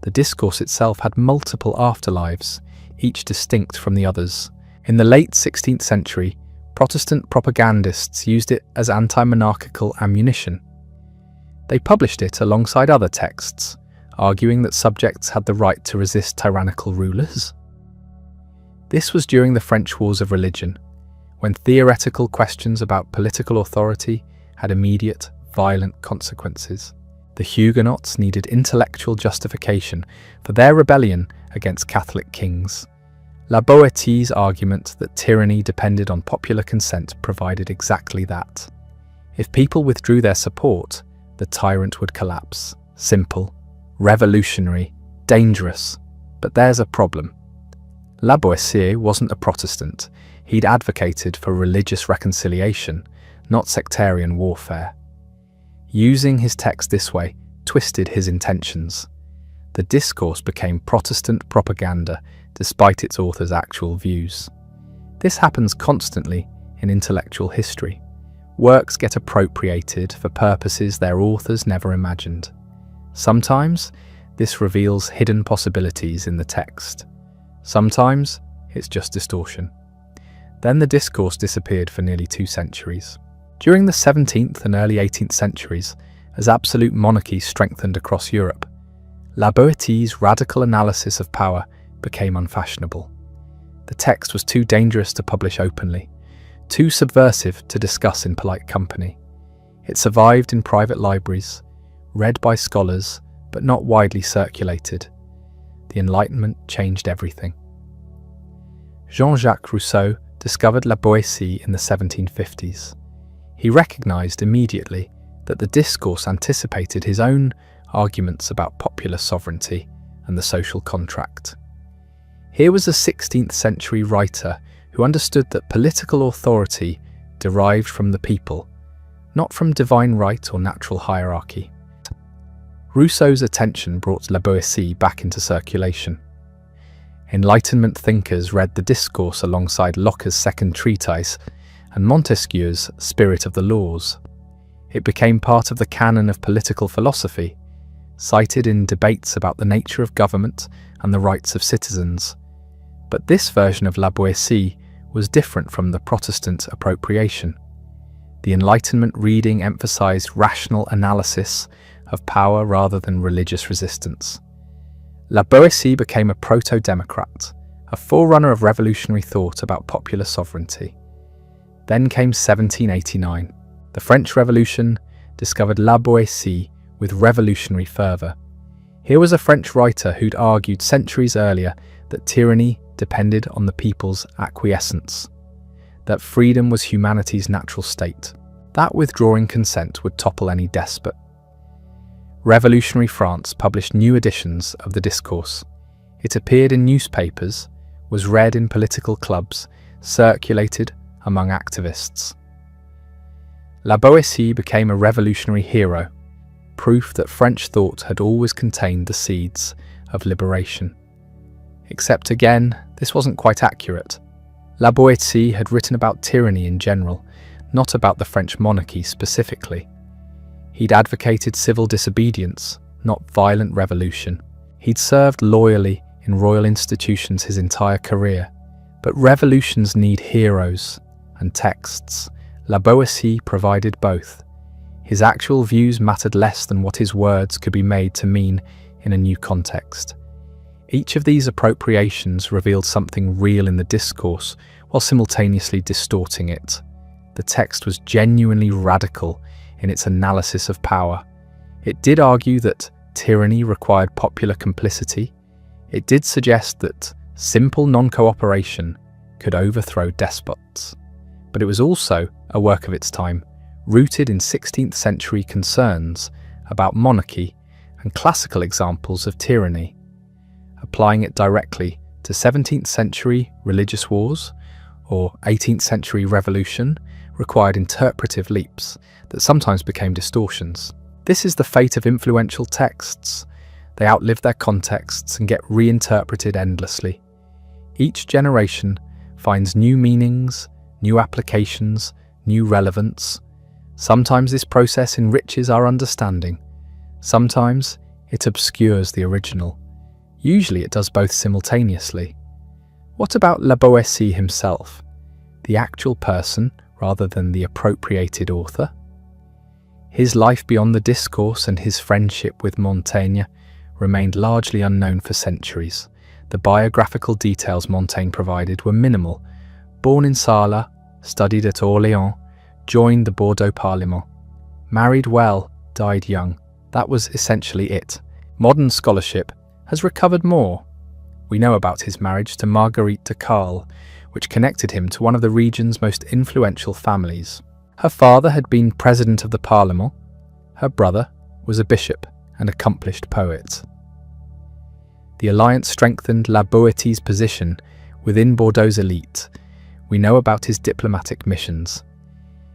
The discourse itself had multiple afterlives, each distinct from the others. In the late 16th century, Protestant propagandists used it as anti-monarchical ammunition. They published it alongside other texts, arguing that subjects had the right to resist tyrannical rulers. This was during the French Wars of Religion, when theoretical questions about political authority had immediate, violent consequences. The Huguenots needed intellectual justification for their rebellion against Catholic kings. La Boétie's argument that tyranny depended on popular consent provided exactly that. If people withdrew their support, the tyrant would collapse. Simple, revolutionary, dangerous. But there's a problem. La Boétie wasn't a Protestant. He'd advocated for religious reconciliation, not sectarian warfare. Using his text this way twisted his intentions. The discourse became Protestant propaganda despite its author's actual views. This happens constantly in intellectual history. Works get appropriated for purposes their authors never imagined. Sometimes this reveals hidden possibilities in the text. Sometimes it's just distortion. Then the discourse disappeared for nearly 2 centuries. During the 17th and early 18th centuries, as absolute monarchies strengthened across Europe, La Boétie's radical analysis of power became unfashionable. The text was too dangerous to publish openly, too subversive to discuss in polite company. It survived in private libraries, read by scholars, but not widely circulated. The Enlightenment changed everything. Jean-Jacques Rousseau discovered La Boétie in the 1750s. He recognized immediately that the discourse anticipated his own arguments about popular sovereignty and the social contract. Here was a 16th century writer who understood that political authority derived from the people, not from divine right or natural hierarchy. Rousseau's attention brought La Boétie back into circulation. Enlightenment thinkers read the discourse alongside Locke's second treatise and Montesquieu's Spirit of the Laws. It became part of the canon of political philosophy, cited in debates about the nature of government and the rights of citizens. But this version of La Boétie was different from the Protestant appropriation. The Enlightenment reading emphasized rational analysis of power rather than religious resistance. La Boétie became a proto-democrat, a forerunner of revolutionary thought about popular sovereignty. Then came 1789. The French Revolution discovered La Boétie with revolutionary fervour. Here was a French writer who'd argued centuries earlier that tyranny depended on the people's acquiescence, that freedom was humanity's natural state, that withdrawing consent would topple any despot. Revolutionary France published new editions of the discourse. It appeared in newspapers, was read in political clubs, circulated among activists. La Boétie became a revolutionary hero, proof that French thought had always contained the seeds of liberation. Except again, this wasn't quite accurate. La Boétie had written about tyranny in general, not about the French monarchy specifically. He'd advocated civil disobedience, not violent revolution. He'd served loyally in royal institutions his entire career. But revolutions need heroes and texts. La Boétie provided both. His actual views mattered less than what his words could be made to mean in a new context. Each of these appropriations revealed something real in the discourse while simultaneously distorting it. The text was genuinely radical in its analysis of power. It did argue that tyranny required popular complicity. It did suggest that simple non-cooperation could overthrow despots. But it was also a work of its time, rooted in 16th century concerns about monarchy and classical examples of tyranny. Applying it directly to 17th century religious wars or 18th century revolution required interpretive leaps that sometimes became distortions. This is the fate of influential texts. They outlive their contexts and get reinterpreted endlessly. Each generation finds new meanings, new applications, new relevance. Sometimes this process enriches our understanding. Sometimes it obscures the original. Usually it does both simultaneously. What about La Boétie himself, the actual person rather than the appropriated author? His life beyond the discourse and his friendship with Montaigne remained largely unknown for centuries. The biographical details Montaigne provided were minimal. Born in Sarlat, studied at Orléans, joined the Bordeaux Parliament. Married well, died young. That was essentially it. Modern scholarship has recovered more. We know about his marriage to Marguerite de Carle, which connected him to one of the region's most influential families. Her father had been president of the Parliament. Her brother was a bishop and accomplished poet. The alliance strengthened La Boétie's position within Bordeaux's elite. We know about his diplomatic missions.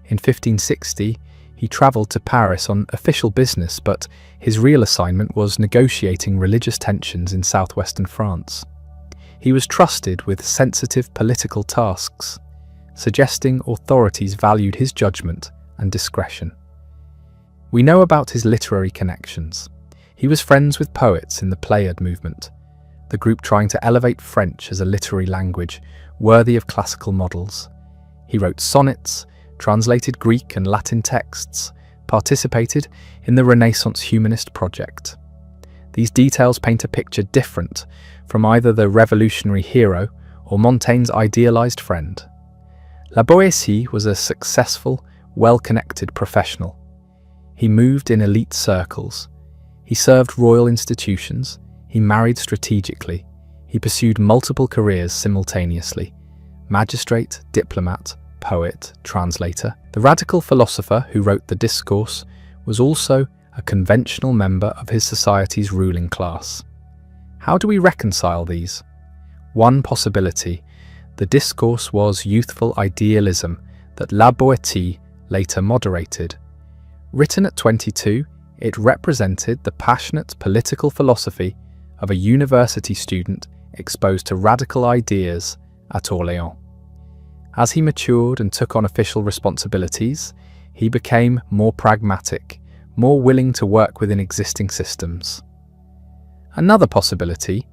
In 1560, he travelled to Paris on official business, but his real assignment was negotiating religious tensions in southwestern France. He was trusted with sensitive political tasks, suggesting authorities valued his judgment and discretion. We know about his literary connections. He was friends with poets in the Pléiade movement, the group trying to elevate French as a literary language worthy of classical models. He wrote sonnets, translated Greek and Latin texts, participated in the Renaissance humanist project. These details paint a picture different from either the revolutionary hero or Montaigne's idealized friend. La Boétie was a successful, well-connected professional. He moved in elite circles. He served royal institutions. He married strategically. He pursued multiple careers simultaneously: magistrate, diplomat, poet, translator. The radical philosopher who wrote the Discourse was also a conventional member of his society's ruling class. How do we reconcile these? One possibility: the Discourse was youthful idealism that La Boétie later moderated. Written at 22, it represented the passionate political philosophy of a university student exposed to radical ideas at Orléans. As he matured and took on official responsibilities, he became more pragmatic, more willing to work within existing systems. Another possibility: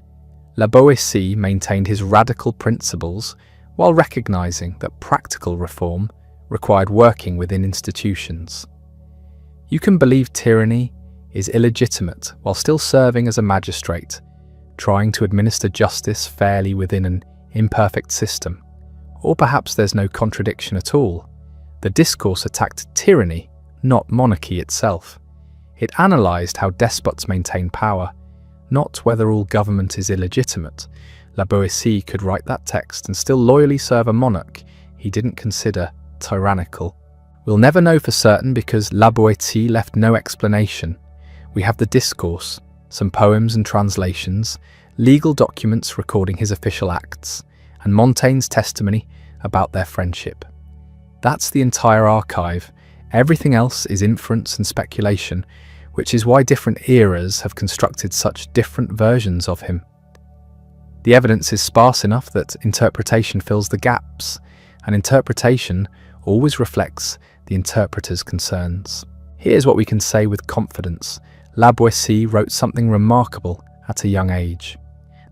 La Boétie maintained his radical principles while recognizing that practical reform required working within institutions. You can believe tyranny is illegitimate while still serving as a magistrate, trying to administer justice fairly within an imperfect system. Or perhaps there's no contradiction at all. The Discourse attacked tyranny, not monarchy itself. It analysed how despots maintain power, not whether all government is illegitimate. La Boétie could write that text and still loyally serve a monarch he didn't consider tyrannical. We'll never know for certain because La Boétie left no explanation. We have the Discourse, some poems and translations, legal documents recording his official acts, and Montaigne's testimony about their friendship. That's the entire archive. Everything else is inference and speculation, which is why different eras have constructed such different versions of him. The evidence is sparse enough that interpretation fills the gaps, and interpretation always reflects the interpreter's concerns. Here's what we can say with confidence: La Boétie wrote something remarkable at a young age.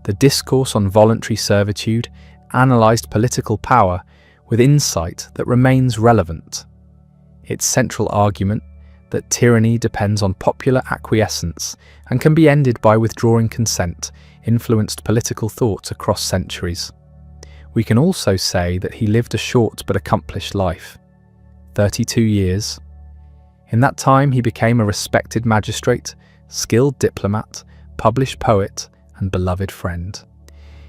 The Discourse on voluntary servitude analysed political power with insight that remains relevant. Its central argument, that tyranny depends on popular acquiescence and can be ended by withdrawing consent, influenced political thought across centuries. We can also say that he lived a short but accomplished life. 32 years. In that time he became a respected magistrate, skilled diplomat, published poet, and beloved friend.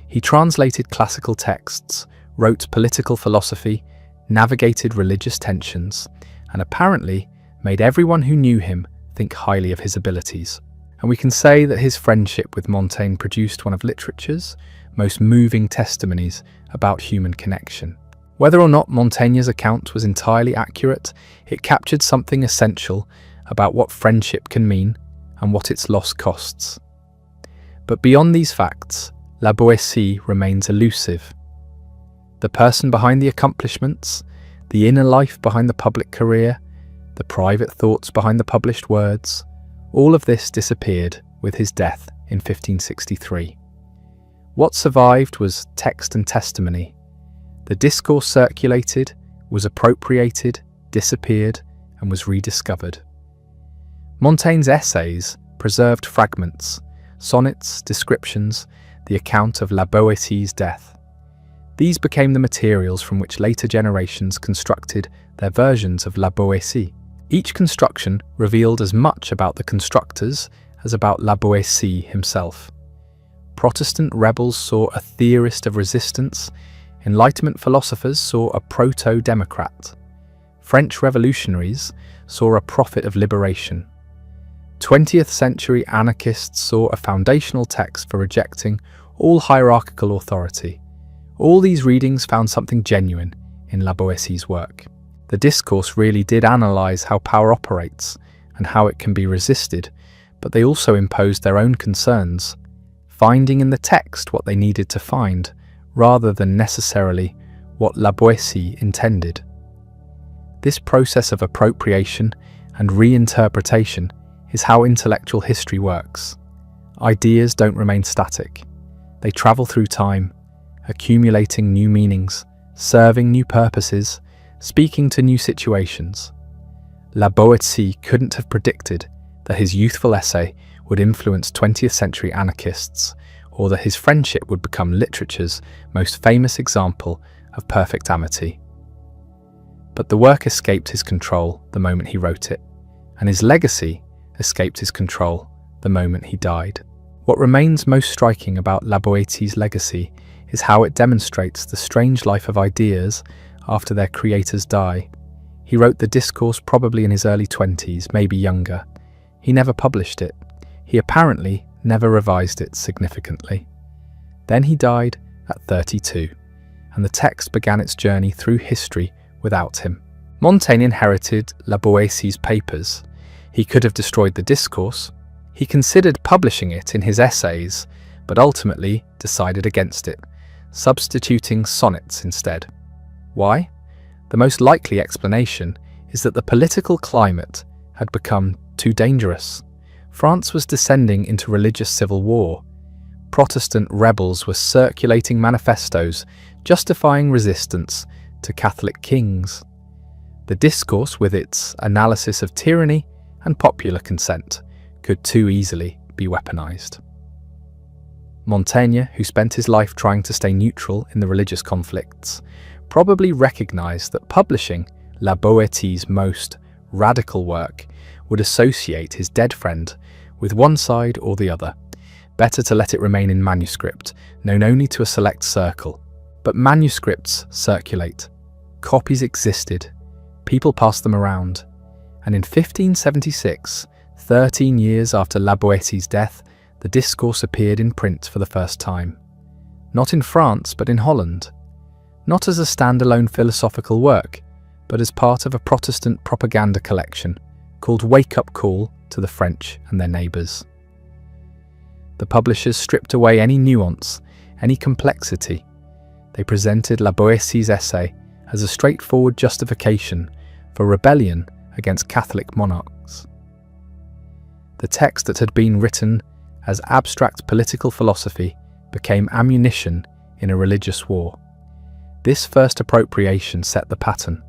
He translated classical texts, wrote political philosophy, navigated religious tensions, and apparently made everyone who knew him think highly of his abilities. And we can say that his friendship with Montaigne produced one of literature's most moving testimonies about human connection. Whether or not Montaigne's account was entirely accurate, it captured something essential about what friendship can mean and what its loss costs. But beyond these facts, La Boétie remains elusive. The person behind the accomplishments, the inner life behind the public career, the private thoughts behind the published words, all of this disappeared with his death in 1563. What survived was text and testimony. The Discourse circulated, was appropriated, disappeared, and was rediscovered. Montaigne's essays preserved fragments, sonnets, descriptions, the account of La Boétie's death. These became the materials from which later generations constructed their versions of La Boétie. Each construction revealed as much about the constructors as about La Boétie himself. Protestant rebels saw a theorist of resistance, Enlightenment philosophers saw a proto-democrat. French revolutionaries saw a prophet of liberation. 20th century anarchists saw a foundational text for rejecting all hierarchical authority. All these readings found something genuine in La Boétie's work. The Discourse really did analyse how power operates and how it can be resisted, but they also imposed their own concerns, finding in the text what they needed to find, rather than necessarily what La Boétie intended. This process of appropriation and reinterpretation is how intellectual history works. Ideas don't remain static. They travel through time, accumulating new meanings, serving new purposes, speaking to new situations. La Boétie couldn't have predicted that his youthful essay would influence 20th century anarchists, or that his friendship would become literature's most famous example of perfect amity. But the work escaped his control the moment he wrote it, and his legacy escaped his control the moment he died. What remains most striking about La Boétie's legacy is how it demonstrates the strange life of ideas after their creators die. He wrote the discourse probably in his early 20s, maybe younger. He never published it. He apparently never revised it significantly. Then he died at 32, and the text began its journey through history without him. Montaigne inherited La Boétie's papers. He could have destroyed the discourse. He considered publishing it in his essays, but ultimately decided against it, substituting sonnets instead. Why? The most likely explanation is that the political climate had become too dangerous. France was descending into religious civil war. Protestant rebels were circulating manifestos justifying resistance to Catholic kings. The discourse, with its analysis of tyranny and popular consent, could too easily be weaponized. Montaigne, who spent his life trying to stay neutral in the religious conflicts, probably recognized that publishing La Boétie's most radical work would associate his dead friend with one side or the other. Better to let it remain in manuscript, known only to a select circle. But manuscripts circulate. Copies existed. People passed them around. And in 1576, 13 years after La Boétie's death, the discourse appeared in print for the first time. Not in France, but in Holland. Not as a standalone philosophical work, but as part of a Protestant propaganda collection called Wake Up Call to the French and their neighbours. The publishers stripped away any nuance, any complexity. They presented La Boétie's essay as a straightforward justification for rebellion against Catholic monarchs. The text that had been written as abstract political philosophy became ammunition in a religious war. This first appropriation set the pattern.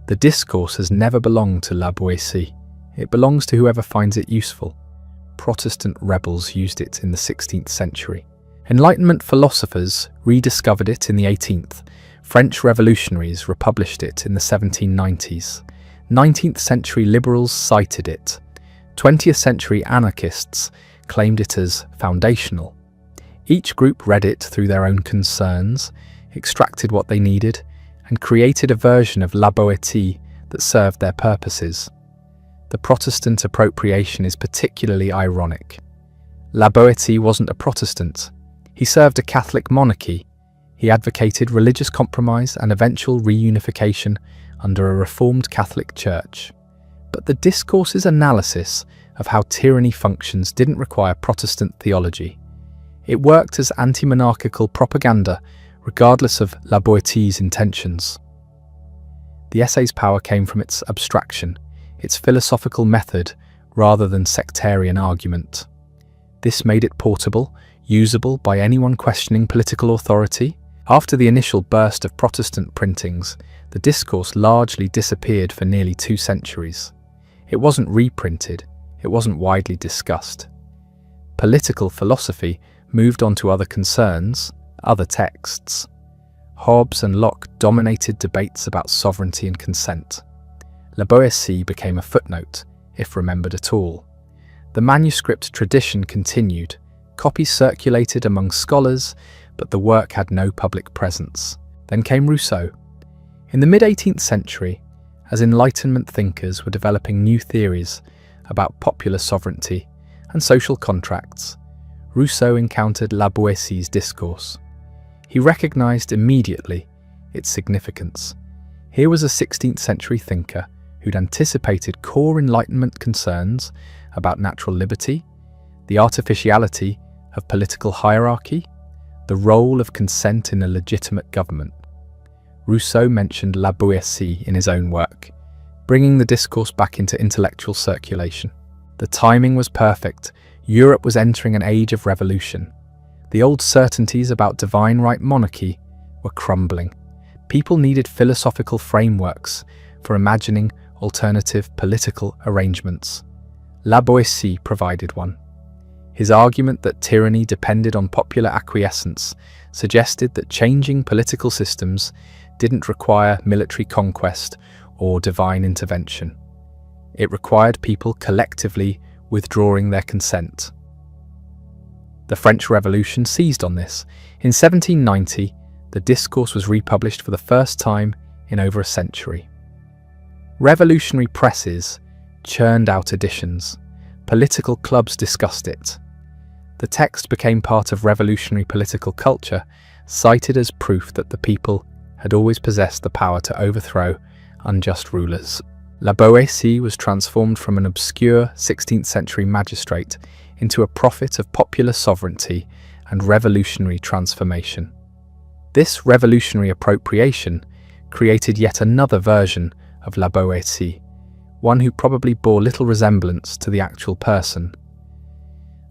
The discourse has never belonged to La Boétie. It belongs to whoever finds it useful. Protestant rebels used it in the 16th century. Enlightenment philosophers rediscovered it in the 18th. French revolutionaries republished it in the 1790s. 19th century liberals cited it. 20th century anarchists claimed it as foundational. Each group read it through their own concerns, extracted what they needed, and created a version of La Boétie that served their purposes. The Protestant appropriation is particularly ironic. La Boétie wasn't a Protestant. He served a Catholic monarchy. He advocated religious compromise and eventual reunification under a reformed Catholic Church. But the discourse's analysis of how tyranny functions didn't require Protestant theology. It worked as anti-monarchical propaganda, regardless of La Boétie's intentions. The essay's power came from its abstraction, its philosophical method, rather than sectarian argument. This made it portable, usable by anyone questioning political authority. After the initial burst of Protestant printings, the discourse largely disappeared for nearly 2 centuries. It wasn't reprinted, it wasn't widely discussed. Political philosophy moved on to other concerns, other texts. Hobbes and Locke dominated debates about sovereignty and consent. La Boétie became a footnote, if remembered at all. The manuscript tradition continued. Copies circulated among scholars, but the work had no public presence. Then came Rousseau. In the mid-18th century, as Enlightenment thinkers were developing new theories about popular sovereignty and social contracts, Rousseau encountered La Boétie's discourse. He recognized immediately its significance. Here was a 16th century thinker who'd anticipated core Enlightenment concerns about natural liberty, the artificiality of political hierarchy, the role of consent in a legitimate government. Rousseau mentioned La Boétie in his own work, bringing the discourse back into intellectual circulation. The timing was perfect. Europe was entering an age of revolution. The old certainties about divine right monarchy were crumbling. People needed philosophical frameworks for imagining alternative political arrangements. La Boétie provided one. His argument that tyranny depended on popular acquiescence suggested that changing political systems didn't require military conquest or divine intervention. It required people collectively withdrawing their consent. The French Revolution seized on this. In 1790, the discourse was republished for the first time in over a century. Revolutionary presses churned out editions. Political clubs discussed it. The text became part of revolutionary political culture, cited as proof that the people had always possessed the power to overthrow unjust rulers. La Boétie was transformed from an obscure 16th century magistrate into a prophet of popular sovereignty and revolutionary transformation. This revolutionary appropriation created yet another version of La Boétie, one who probably bore little resemblance to the actual person.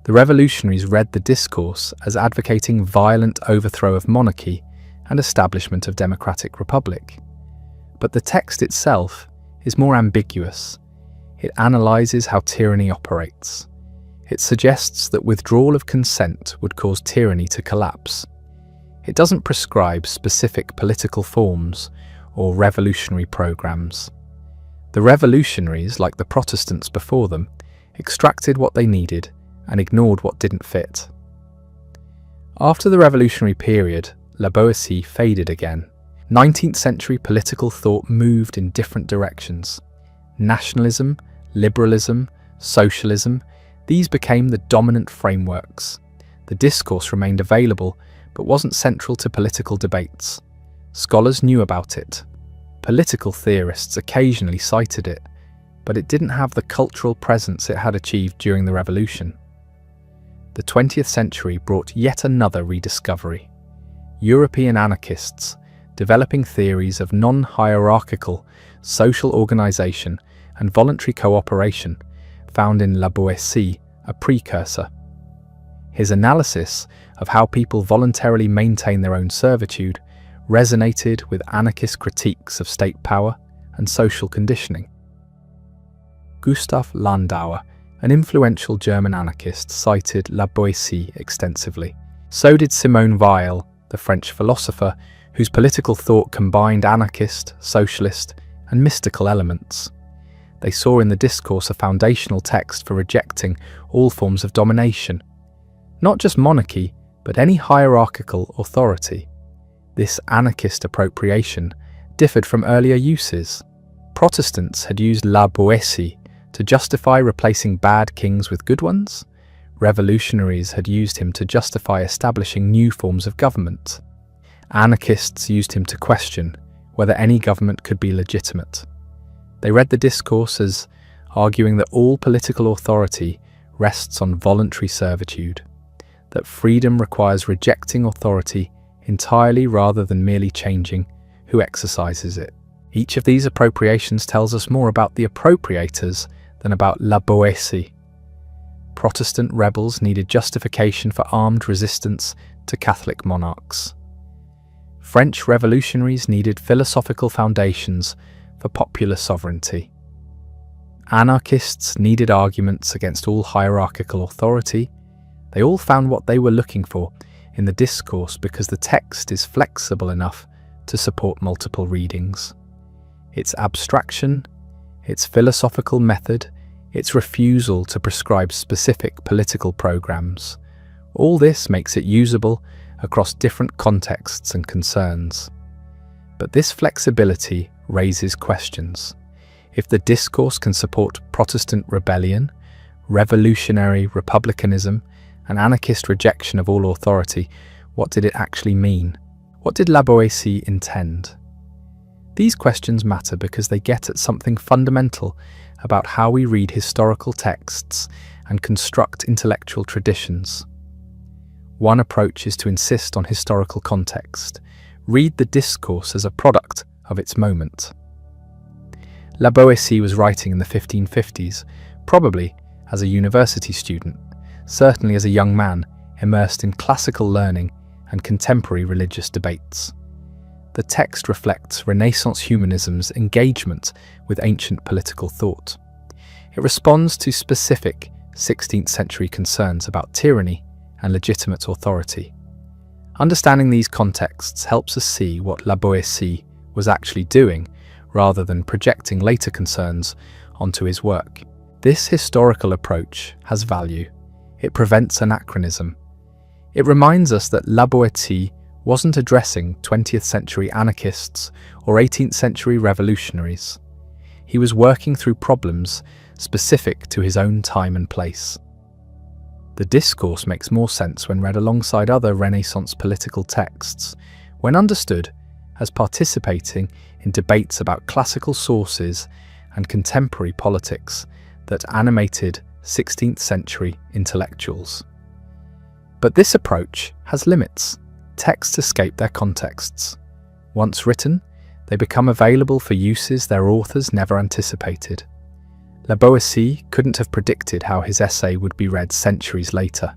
The revolutionaries read the discourse as advocating violent overthrow of monarchy and establishment of democratic republic. But the text itself is more ambiguous. It analyzes how tyranny operates. It suggests that withdrawal of consent would cause tyranny to collapse. It doesn't prescribe specific political forms or revolutionary programs. The revolutionaries, like the Protestants before them, extracted what they needed and ignored what didn't fit. After the revolutionary period, La Boétie faded again. 19th century political thought moved in different directions. Nationalism, liberalism, socialism, these became the dominant frameworks. The discourse remained available, but wasn't central to political debates. Scholars knew about it. Political theorists occasionally cited it, but it didn't have the cultural presence it had achieved during the Revolution. The 20th century brought yet another rediscovery. European anarchists, developing theories of non-hierarchical social organization and voluntary cooperation, found in La Boétie a precursor. His analysis of how people voluntarily maintain their own servitude resonated with anarchist critiques of state power and social conditioning. Gustav Landauer, an influential German anarchist, cited La Boétie extensively. So did Simone Weil, the French philosopher, whose political thought combined anarchist, socialist, and mystical elements. They saw in the discourse a foundational text for rejecting all forms of domination, not just monarchy, but any hierarchical authority. This anarchist appropriation differed from earlier uses. Protestants had used La Boétie to justify replacing bad kings with good ones. Revolutionaries had used him to justify establishing new forms of government. Anarchists used him to question whether any government could be legitimate. They read the discourse as arguing that all political authority rests on voluntary servitude, that freedom requires rejecting authority entirely rather than merely changing who exercises it. Each of these appropriations tells us more about the appropriators than about La Boétie. Protestant rebels needed justification for armed resistance to Catholic monarchs. French revolutionaries needed philosophical foundations for popular sovereignty. Anarchists needed arguments against all hierarchical authority. They all found what they were looking for in the discourse because the text is flexible enough to support multiple readings. Its abstraction, its philosophical method, its refusal to prescribe specific political programs. All this makes it usable across different contexts and concerns. But this flexibility raises questions. If the discourse can support Protestant rebellion, revolutionary republicanism, and anarchist rejection of all authority, what did it actually mean? What did La Boétie intend? These questions matter because they get at something fundamental about how we read historical texts and construct intellectual traditions. One approach is to insist on historical context, read the discourse as a product of its moment. La Boétie was writing in the 1550s, probably as a university student, certainly as a young man immersed in classical learning and contemporary religious debates. the text reflects Renaissance humanism's engagement with ancient political thought. It responds to specific 16th century concerns about tyranny and legitimate authority. Understanding these contexts helps us see what La Boétie was actually doing, rather than projecting later concerns onto his work. This historical approach has value. It prevents anachronism. It reminds us that La Boétie wasn't addressing 20th century anarchists or 18th century revolutionaries. He was working through problems specific to his own time and place. The discourse makes more sense when read alongside other Renaissance political texts, when understood as participating in debates about classical sources and contemporary politics that animated 16th century intellectuals. But this approach has limits. Texts escape their contexts. Once written, they become available for uses their authors never anticipated. La Boétie couldn't have predicted how his essay would be read centuries later.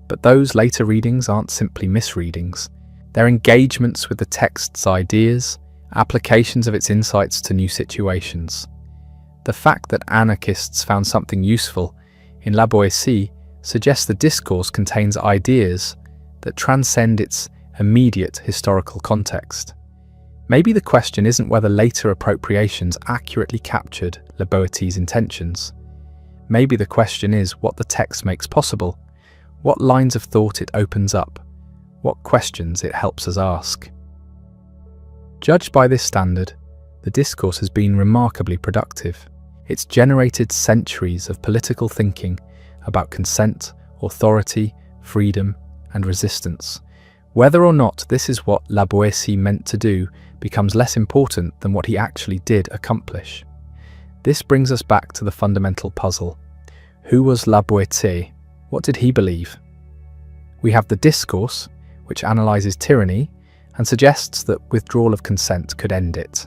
But those later readings aren't simply misreadings. They're engagements with the text's ideas, applications of its insights to new situations. The fact that anarchists found something useful in La Boétie suggests the discourse contains ideas that transcend its immediate historical context. Maybe the question isn't whether later appropriations accurately captured La Boétie's intentions. Maybe the question is what the text makes possible, what lines of thought it opens up, what questions it helps us ask. Judged by this standard, the discourse has been remarkably productive. It's generated centuries of political thinking about consent, authority, freedom, and resistance. Whether or not this is what La Boétie meant to do becomes less important than what he actually did accomplish. This brings us back to the fundamental puzzle. Who was La Boétie? What did he believe? We have the discourse, which analyses tyranny and suggests that withdrawal of consent could end it.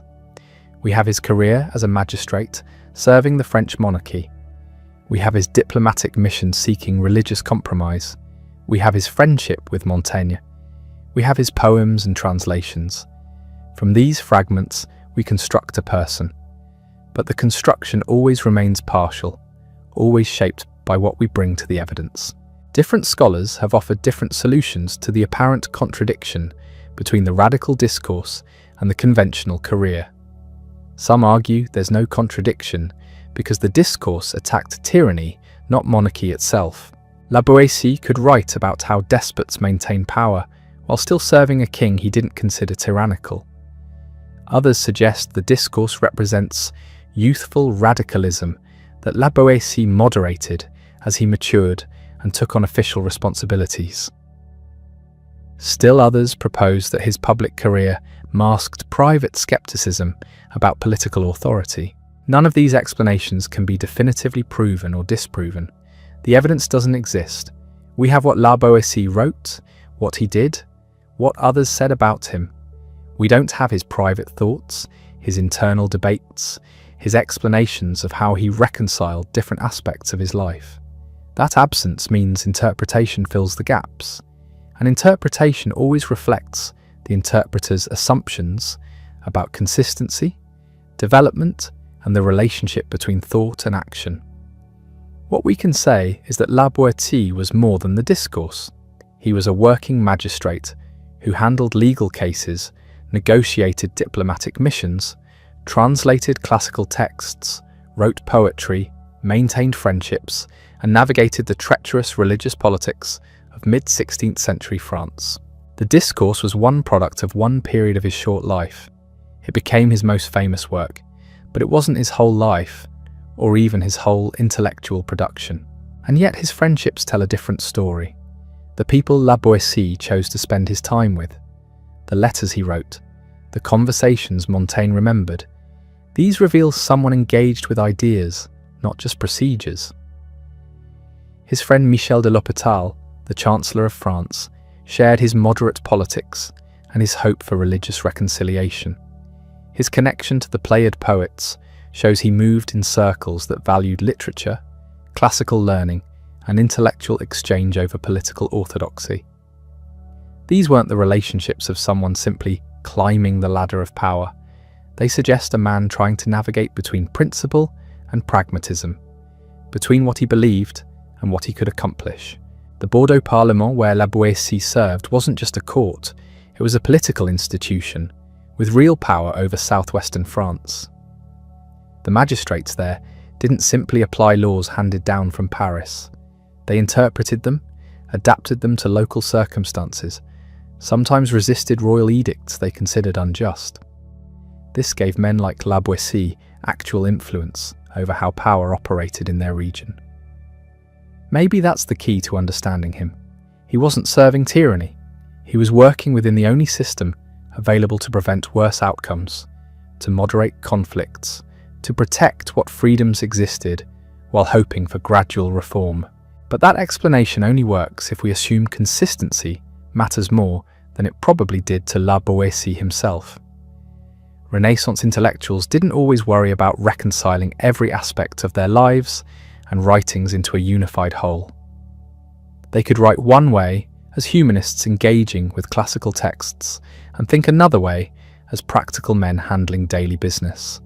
We have his career as a magistrate, serving the French monarchy. We have his diplomatic mission seeking religious compromise. We have his friendship with Montaigne. We have his poems and translations. From these fragments, we construct a person. But the construction always remains partial, always shaped by what we bring to the evidence. Different scholars have offered different solutions to the apparent contradiction between the radical discourse and the conventional career. Some argue there's no contradiction because the discourse attacked tyranny, not monarchy itself. La Boétie could write about how despots maintain power while still serving a king he didn't consider tyrannical. Others suggest the discourse represents youthful radicalism that La Boétie moderated as he matured and took on official responsibilities. Still others propose that his public career masked private skepticism about political authority. None of these explanations can be definitively proven or disproven. The evidence doesn't exist. We have what La Boétie wrote, what he did, what others said about him. We don't have his private thoughts, his internal debates, his explanations of how he reconciled different aspects of his life. That absence means interpretation fills the gaps. And interpretation always reflects the interpreter's assumptions about consistency, development, and the relationship between thought and action. What we can say is that La Boétie was more than the discourse. He was a working magistrate who handled legal cases, negotiated diplomatic missions, translated classical texts, wrote poetry, maintained friendships, and navigated the treacherous religious politics of mid-16th century France. The discourse was one product of one period of his short life. It became his most famous work, but it wasn't his whole life, or even his whole intellectual production. And yet his friendships tell a different story. The people La Boétie chose to spend his time with, the letters he wrote, the conversations Montaigne remembered, these reveal someone engaged with ideas, not just procedures. His friend Michel de l'Hôpital, the Chancellor of France, shared his moderate politics and his hope for religious reconciliation. His connection to the Pléiad poets shows he moved in circles that valued literature, classical learning, and intellectual exchange over political orthodoxy. These weren't the relationships of someone simply climbing the ladder of power. They suggest a man trying to navigate between principle and pragmatism, between what he believed and what he could accomplish. The Bordeaux Parlement, where La Boétie served, wasn't just a court, it was a political institution, with real power over southwestern France. The magistrates there didn't simply apply laws handed down from Paris. They interpreted them, adapted them to local circumstances, sometimes resisted royal edicts they considered unjust. This gave men like La Boétie actual influence over how power operated in their region. Maybe that's the key to understanding him. He wasn't serving tyranny. He was working within the only system available to prevent worse outcomes, to moderate conflicts, to protect what freedoms existed while hoping for gradual reform. But that explanation only works if we assume consistency matters more than it probably did to La Boétie himself. Renaissance intellectuals didn't always worry about reconciling every aspect of their lives and writings into a unified whole. They could write one way as humanists engaging with classical texts and think another way as practical men handling daily business.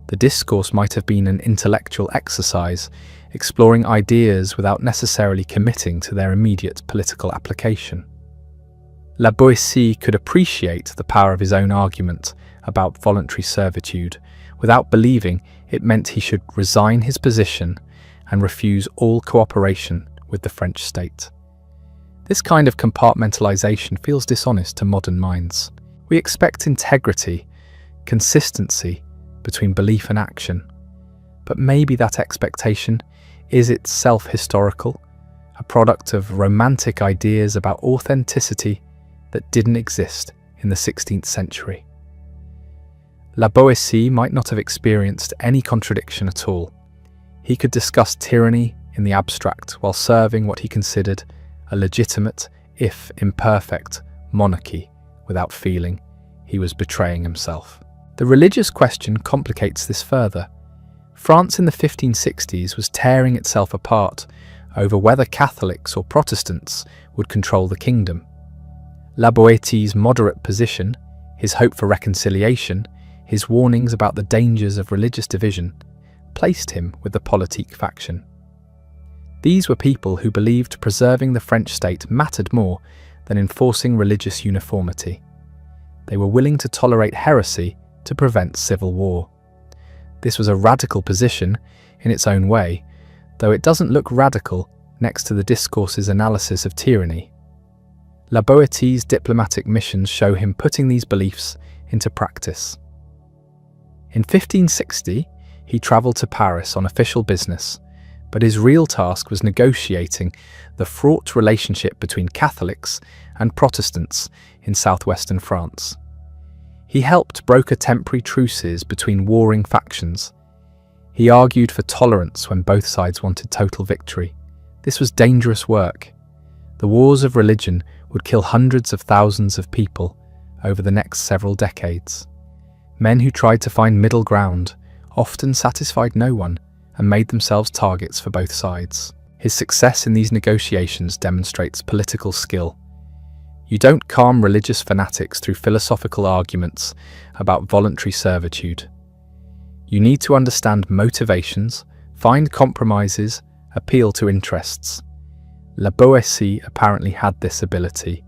The discourse might have been an intellectual exercise, exploring ideas without necessarily committing to their immediate political application. La Boétie could appreciate the power of his own argument about voluntary servitude without believing it meant he should resign his position and refuse all cooperation with the French state. This kind of compartmentalization feels dishonest to modern minds. We expect integrity, consistency between belief and action, but maybe that expectation is itself historical, a product of romantic ideas about authenticity that didn't exist in the 16th century. La Boétie might not have experienced any contradiction at all. He could discuss tyranny in the abstract while serving what he considered a legitimate, if imperfect, monarchy without feeling he was betraying himself. The religious question complicates this further. France in the 1560s was tearing itself apart over whether Catholics or Protestants would control the kingdom. La Boétie's moderate position, his hope for reconciliation, his warnings about the dangers of religious division, placed him with the politique faction. These were people who believed preserving the French state mattered more than enforcing religious uniformity. They were willing to tolerate heresy to prevent civil war. This was a radical position in its own way, though it doesn't look radical next to the discourse's analysis of tyranny. La Boétie's diplomatic missions show him putting these beliefs into practice. In 1560, he travelled to Paris on official business, but his real task was negotiating the fraught relationship between Catholics and Protestants in southwestern France. He helped broker temporary truces between warring factions. He argued for tolerance when both sides wanted total victory. This was dangerous work. The wars of religion would kill hundreds of thousands of people over the next several decades. Men who tried to find middle ground often satisfied no one and made themselves targets for both sides. His success in these negotiations demonstrates political skill. You don't calm religious fanatics through philosophical arguments about voluntary servitude. You need to understand motivations, find compromises, appeal to interests. La Boétie apparently had this ability.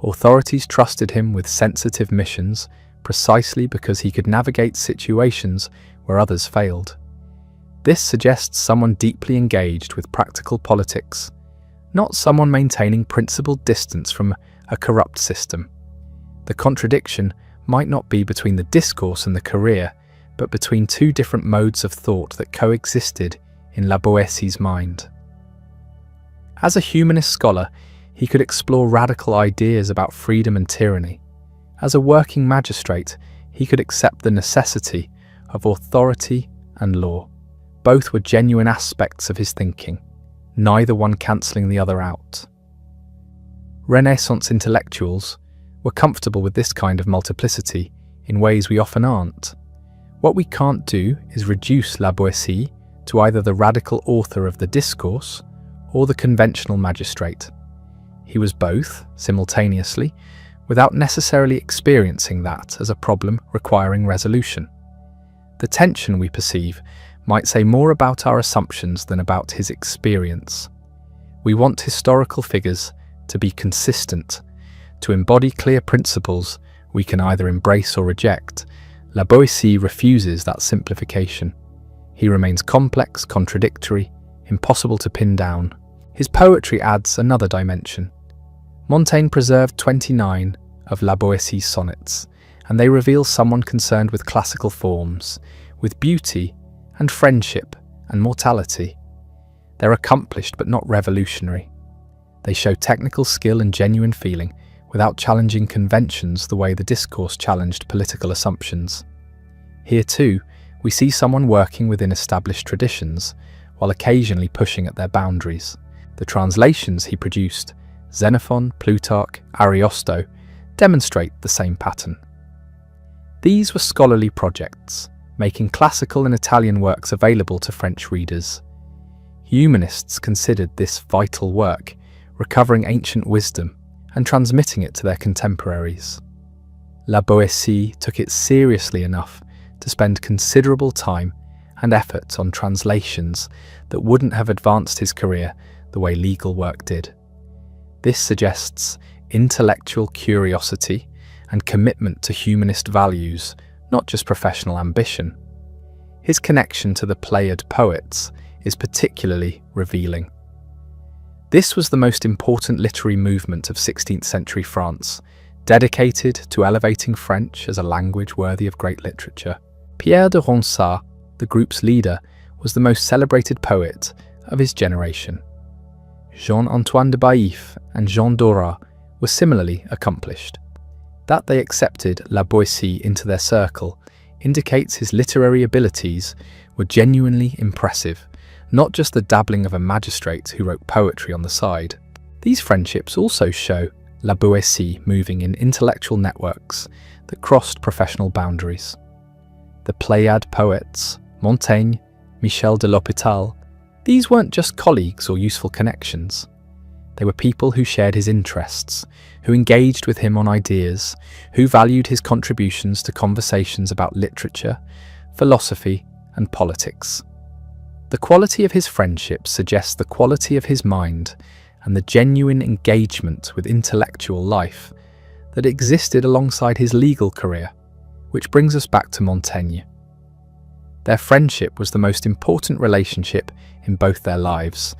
Authorities trusted him with sensitive missions precisely because he could navigate situations where others failed. This suggests someone deeply engaged with practical politics, not someone maintaining principled distance from a corrupt system. The contradiction might not be between the discourse and the career, but between two different modes of thought that coexisted in La Boétie's mind. As a humanist scholar, he could explore radical ideas about freedom and tyranny. As a working magistrate, he could accept the necessity of authority and law. Both were genuine aspects of his thinking, neither one cancelling the other out. Renaissance intellectuals were comfortable with this kind of multiplicity in ways we often aren't. What we can't do is reduce La Boétie to either the radical author of the discourse or the conventional magistrate. He was both, simultaneously, without necessarily experiencing that as a problem requiring resolution. The tension we perceive might say more about our assumptions than about his experience. We want historical figures to be consistent, to embody clear principles we can either embrace or reject. La Boétie refuses that simplification. He remains complex, contradictory, impossible to pin down. His poetry adds another dimension. Montaigne preserved 29 of La Boétie's sonnets, and they reveal someone concerned with classical forms, with beauty and friendship and mortality. They're accomplished but not revolutionary. They show technical skill and genuine feeling without challenging conventions the way the discourse challenged political assumptions. Here too, we see someone working within established traditions, while occasionally pushing at their boundaries. The translations he produced, Xenophon, Plutarch, Ariosto, demonstrate the same pattern. These were scholarly projects, making classical and Italian works available to French readers. Humanists considered this vital work, recovering ancient wisdom and transmitting it to their contemporaries. La Boétie took it seriously enough to spend considerable time and effort on translations that wouldn't have advanced his career the way legal work did. This suggests intellectual curiosity and commitment to humanist values, not just professional ambition. His connection to the Pléiad poets is particularly revealing. This was the most important literary movement of 16th century France, dedicated to elevating French as a language worthy of great literature. Pierre de Ronsard, the group's leader, was the most celebrated poet of his generation. Jean-Antoine de Baïf and Jean Dorat were similarly accomplished. That they accepted La Boétie into their circle indicates his literary abilities were genuinely impressive, not just the dabbling of a magistrate who wrote poetry on the side. These friendships also show La Boétie moving in intellectual networks that crossed professional boundaries. The Pléiad poets, Montaigne, Michel de l'Hôpital, these weren't just colleagues or useful connections. They were people who shared his interests, who engaged with him on ideas, who valued his contributions to conversations about literature, philosophy, and politics. The quality of his friendship suggests the quality of his mind and the genuine engagement with intellectual life that existed alongside his legal career, which brings us back to Montaigne. Their friendship was the most important relationship in both their lives,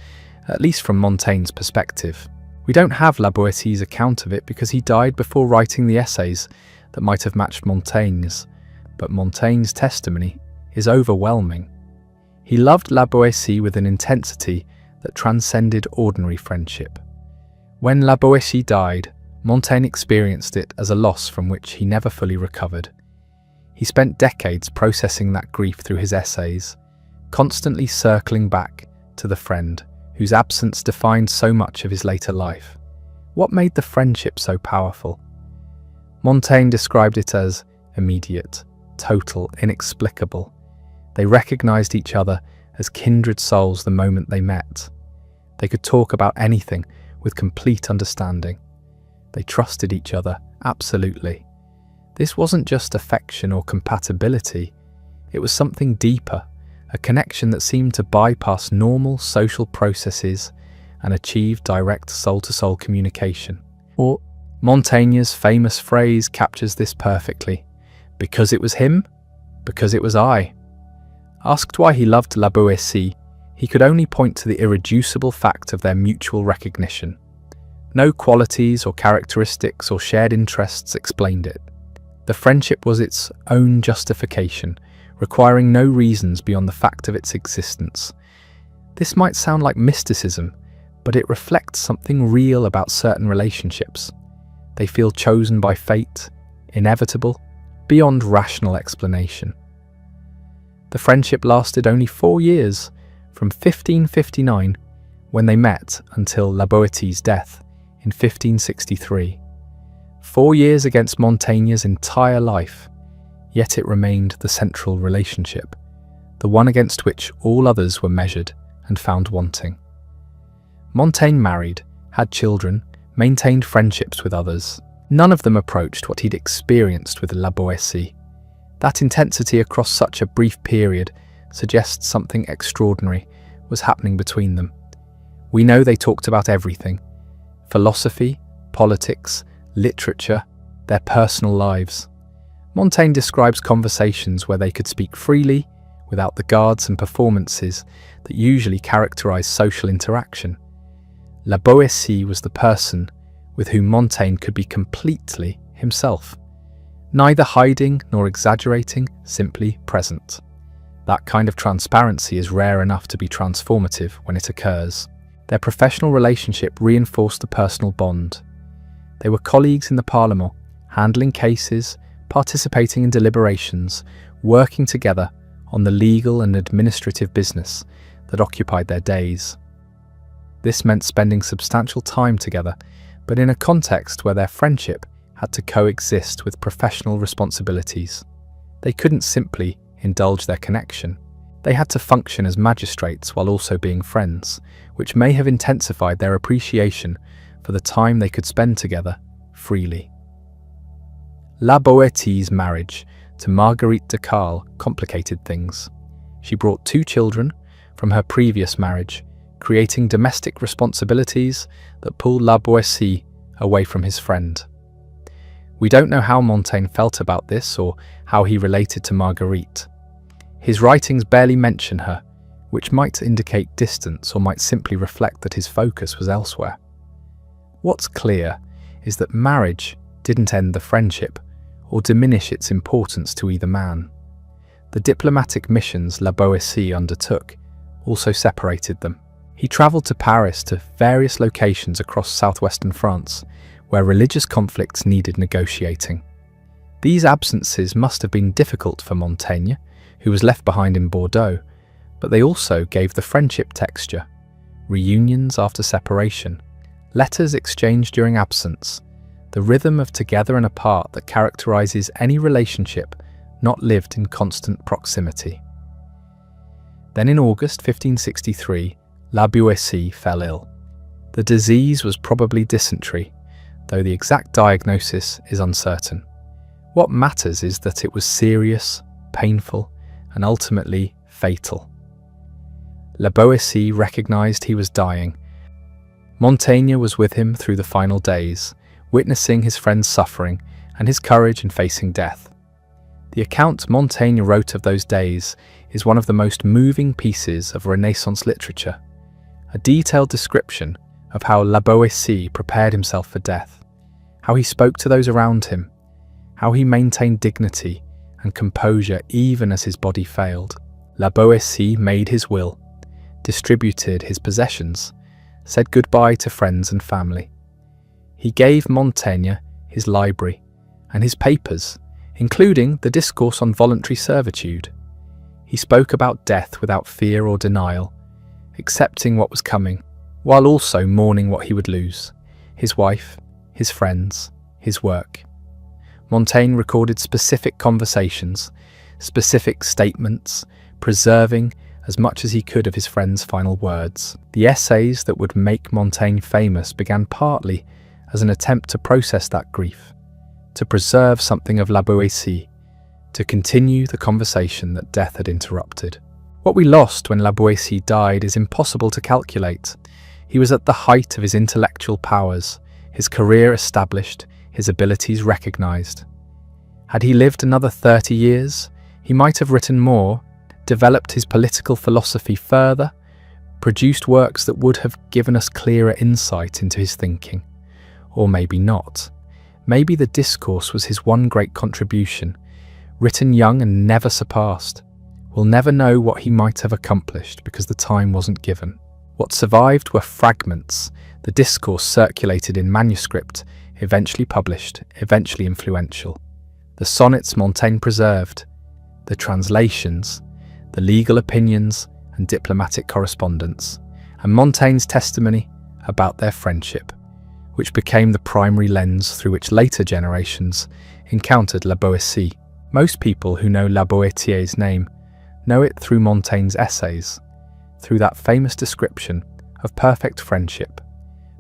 at least from Montaigne's perspective. We don't have La Boétie's account of it because he died before writing the essays that might have matched Montaigne's, but Montaigne's testimony is overwhelming. He loved La Boétie with an intensity that transcended ordinary friendship. When La Boétie died, Montaigne experienced it as a loss from which he never fully recovered. He spent decades processing that grief through his essays, constantly circling back to the friend whose absence defined so much of his later life. What made the friendship so powerful? Montaigne described it as immediate, total, inexplicable. They recognized each other as kindred souls the moment they met. They could talk about anything with complete understanding. They trusted each other absolutely. This wasn't just affection or compatibility, it was something deeper, a connection that seemed to bypass normal social processes and achieve direct soul-to-soul communication. Or Montaigne's famous phrase captures this perfectly: because it was him, because it was I. Asked why he loved La Boétie, he could only point to the irreducible fact of their mutual recognition. No qualities or characteristics or shared interests explained it. The friendship was its own justification, requiring no reasons beyond the fact of its existence. This might sound like mysticism, but it reflects something real about certain relationships. They feel chosen by fate, inevitable, beyond rational explanation. The friendship lasted only 4 years, from 1559, when they met, until La Boétie's death in 1563. 4 years against Montaigne's entire life, yet it remained the central relationship, the one against which all others were measured and found wanting. Montaigne married, had children, maintained friendships with others. None of them approached what he'd experienced with La Boétie. That intensity across such a brief period suggests something extraordinary was happening between them. We know they talked about everything: philosophy, politics, literature, their personal lives. Montaigne describes conversations where they could speak freely, without the guards and performances that usually characterize social interaction. La Boétie was the person with whom Montaigne could be completely himself, neither hiding nor exaggerating, simply present. That kind of transparency is rare enough to be transformative when it occurs. Their professional relationship reinforced the personal bond. They were colleagues in the Parlement, handling cases, participating in deliberations, working together on the legal and administrative business that occupied their days. This meant spending substantial time together, but in a context where their friendship had to coexist with professional responsibilities. They couldn't simply indulge their connection. They had to function as magistrates while also being friends, which may have intensified their appreciation for the time they could spend together freely. La Boétie's marriage to Marguerite de Calle complicated things. She brought 2 children from her previous marriage, creating domestic responsibilities that pulled La Boétie away from his friend. We don't know how Montaigne felt about this or how he related to Marguerite. His writings barely mention her, which might indicate distance or might simply reflect that his focus was elsewhere. What's clear is that marriage didn't end the friendship or diminish its importance to either man. The diplomatic missions La Boétie undertook also separated them. He travelled to Paris to various locations across southwestern France, where religious conflicts needed negotiating. These absences must have been difficult for Montaigne, who was left behind in Bordeaux, but they also gave the friendship texture: reunions after separation, letters exchanged during absence, the rhythm of together and apart that characterises any relationship not lived in constant proximity. Then in August 1563, La Boétie fell ill. The disease was probably dysentery, though the exact diagnosis is uncertain. What matters is that it was serious, painful, and ultimately fatal. La Boétie recognised he was dying. Montaigne was with him through the final days, witnessing his friend's suffering and his courage in facing death. The account Montaigne wrote of those days is one of the most moving pieces of Renaissance literature, a detailed description of how La Boétie prepared himself for death, how he spoke to those around him, how he maintained dignity and composure even as his body failed. La Boétie made his will, distributed his possessions, said goodbye to friends and family. He gave Montaigne his library and his papers, including the Discourse on Voluntary Servitude. He spoke about death without fear or denial, accepting what was coming, while also mourning what he would lose: his wife, his friends, his work. Montaigne recorded specific conversations, specific statements, preserving as much as he could of his friend's final words. The essays that would make Montaigne famous began partly as an attempt to process that grief, to preserve something of La Boétie, to continue the conversation that death had interrupted. What we lost when La Boétie died is impossible to calculate. He was at the height of his intellectual powers, his career established, his abilities recognised. Had he lived another 30 years, he might have written more, developed his political philosophy further, produced works that would have given us clearer insight into his thinking. Or maybe not. Maybe the Discourse was his one great contribution, written young and never surpassed. We'll never know what he might have accomplished because the time wasn't given. What survived were fragments. The Discourse circulated in manuscript, eventually published, eventually influential. The sonnets Montaigne preserved, the translations, the legal opinions and diplomatic correspondence, and Montaigne's testimony about their friendship, which became the primary lens through which later generations encountered La Boétie. Most people who know La Boétie's name know it through Montaigne's essays, through that famous description of perfect friendship.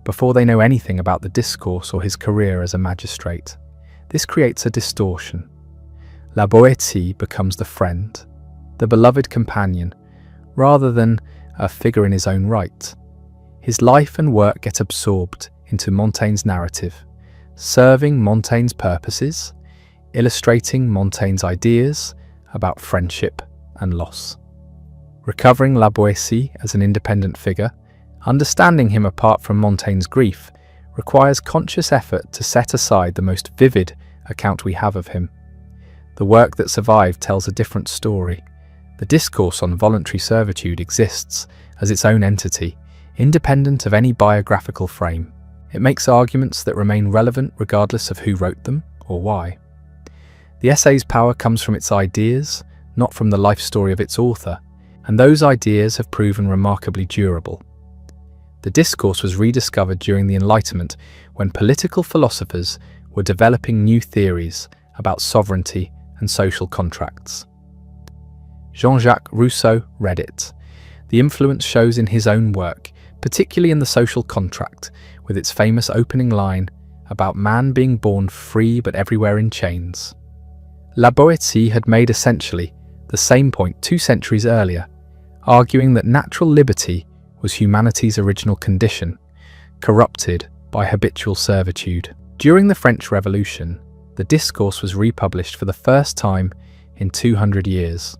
before they know anything about the discourse or his career as a magistrate. This creates a distortion. La Boétie becomes the friend, the beloved companion, rather than a figure in his own right. His life and work get absorbed into Montaigne's narrative, serving Montaigne's purposes, illustrating Montaigne's ideas about friendship and loss. Recovering La Boétie as an independent figure, understanding him apart from Montaigne's grief, requires conscious effort to set aside the most vivid account we have of him. The work that survived tells a different story. The discourse on voluntary servitude exists as its own entity, independent of any biographical frame. It makes arguments that remain relevant regardless of who wrote them or why. The essay's power comes from its ideas, not from the life story of its author, and those ideas have proven remarkably durable. The discourse was rediscovered during the Enlightenment when political philosophers were developing new theories about sovereignty and social contracts. Jean-Jacques Rousseau read it. The influence shows in his own work, particularly in The Social Contract, with its famous opening line about man being born free but everywhere in chains. La Boétie had made essentially the same point 2 centuries earlier, arguing that natural liberty was humanity's original condition, corrupted by habitual servitude. During the French Revolution, the discourse was republished for the first time in 200 years.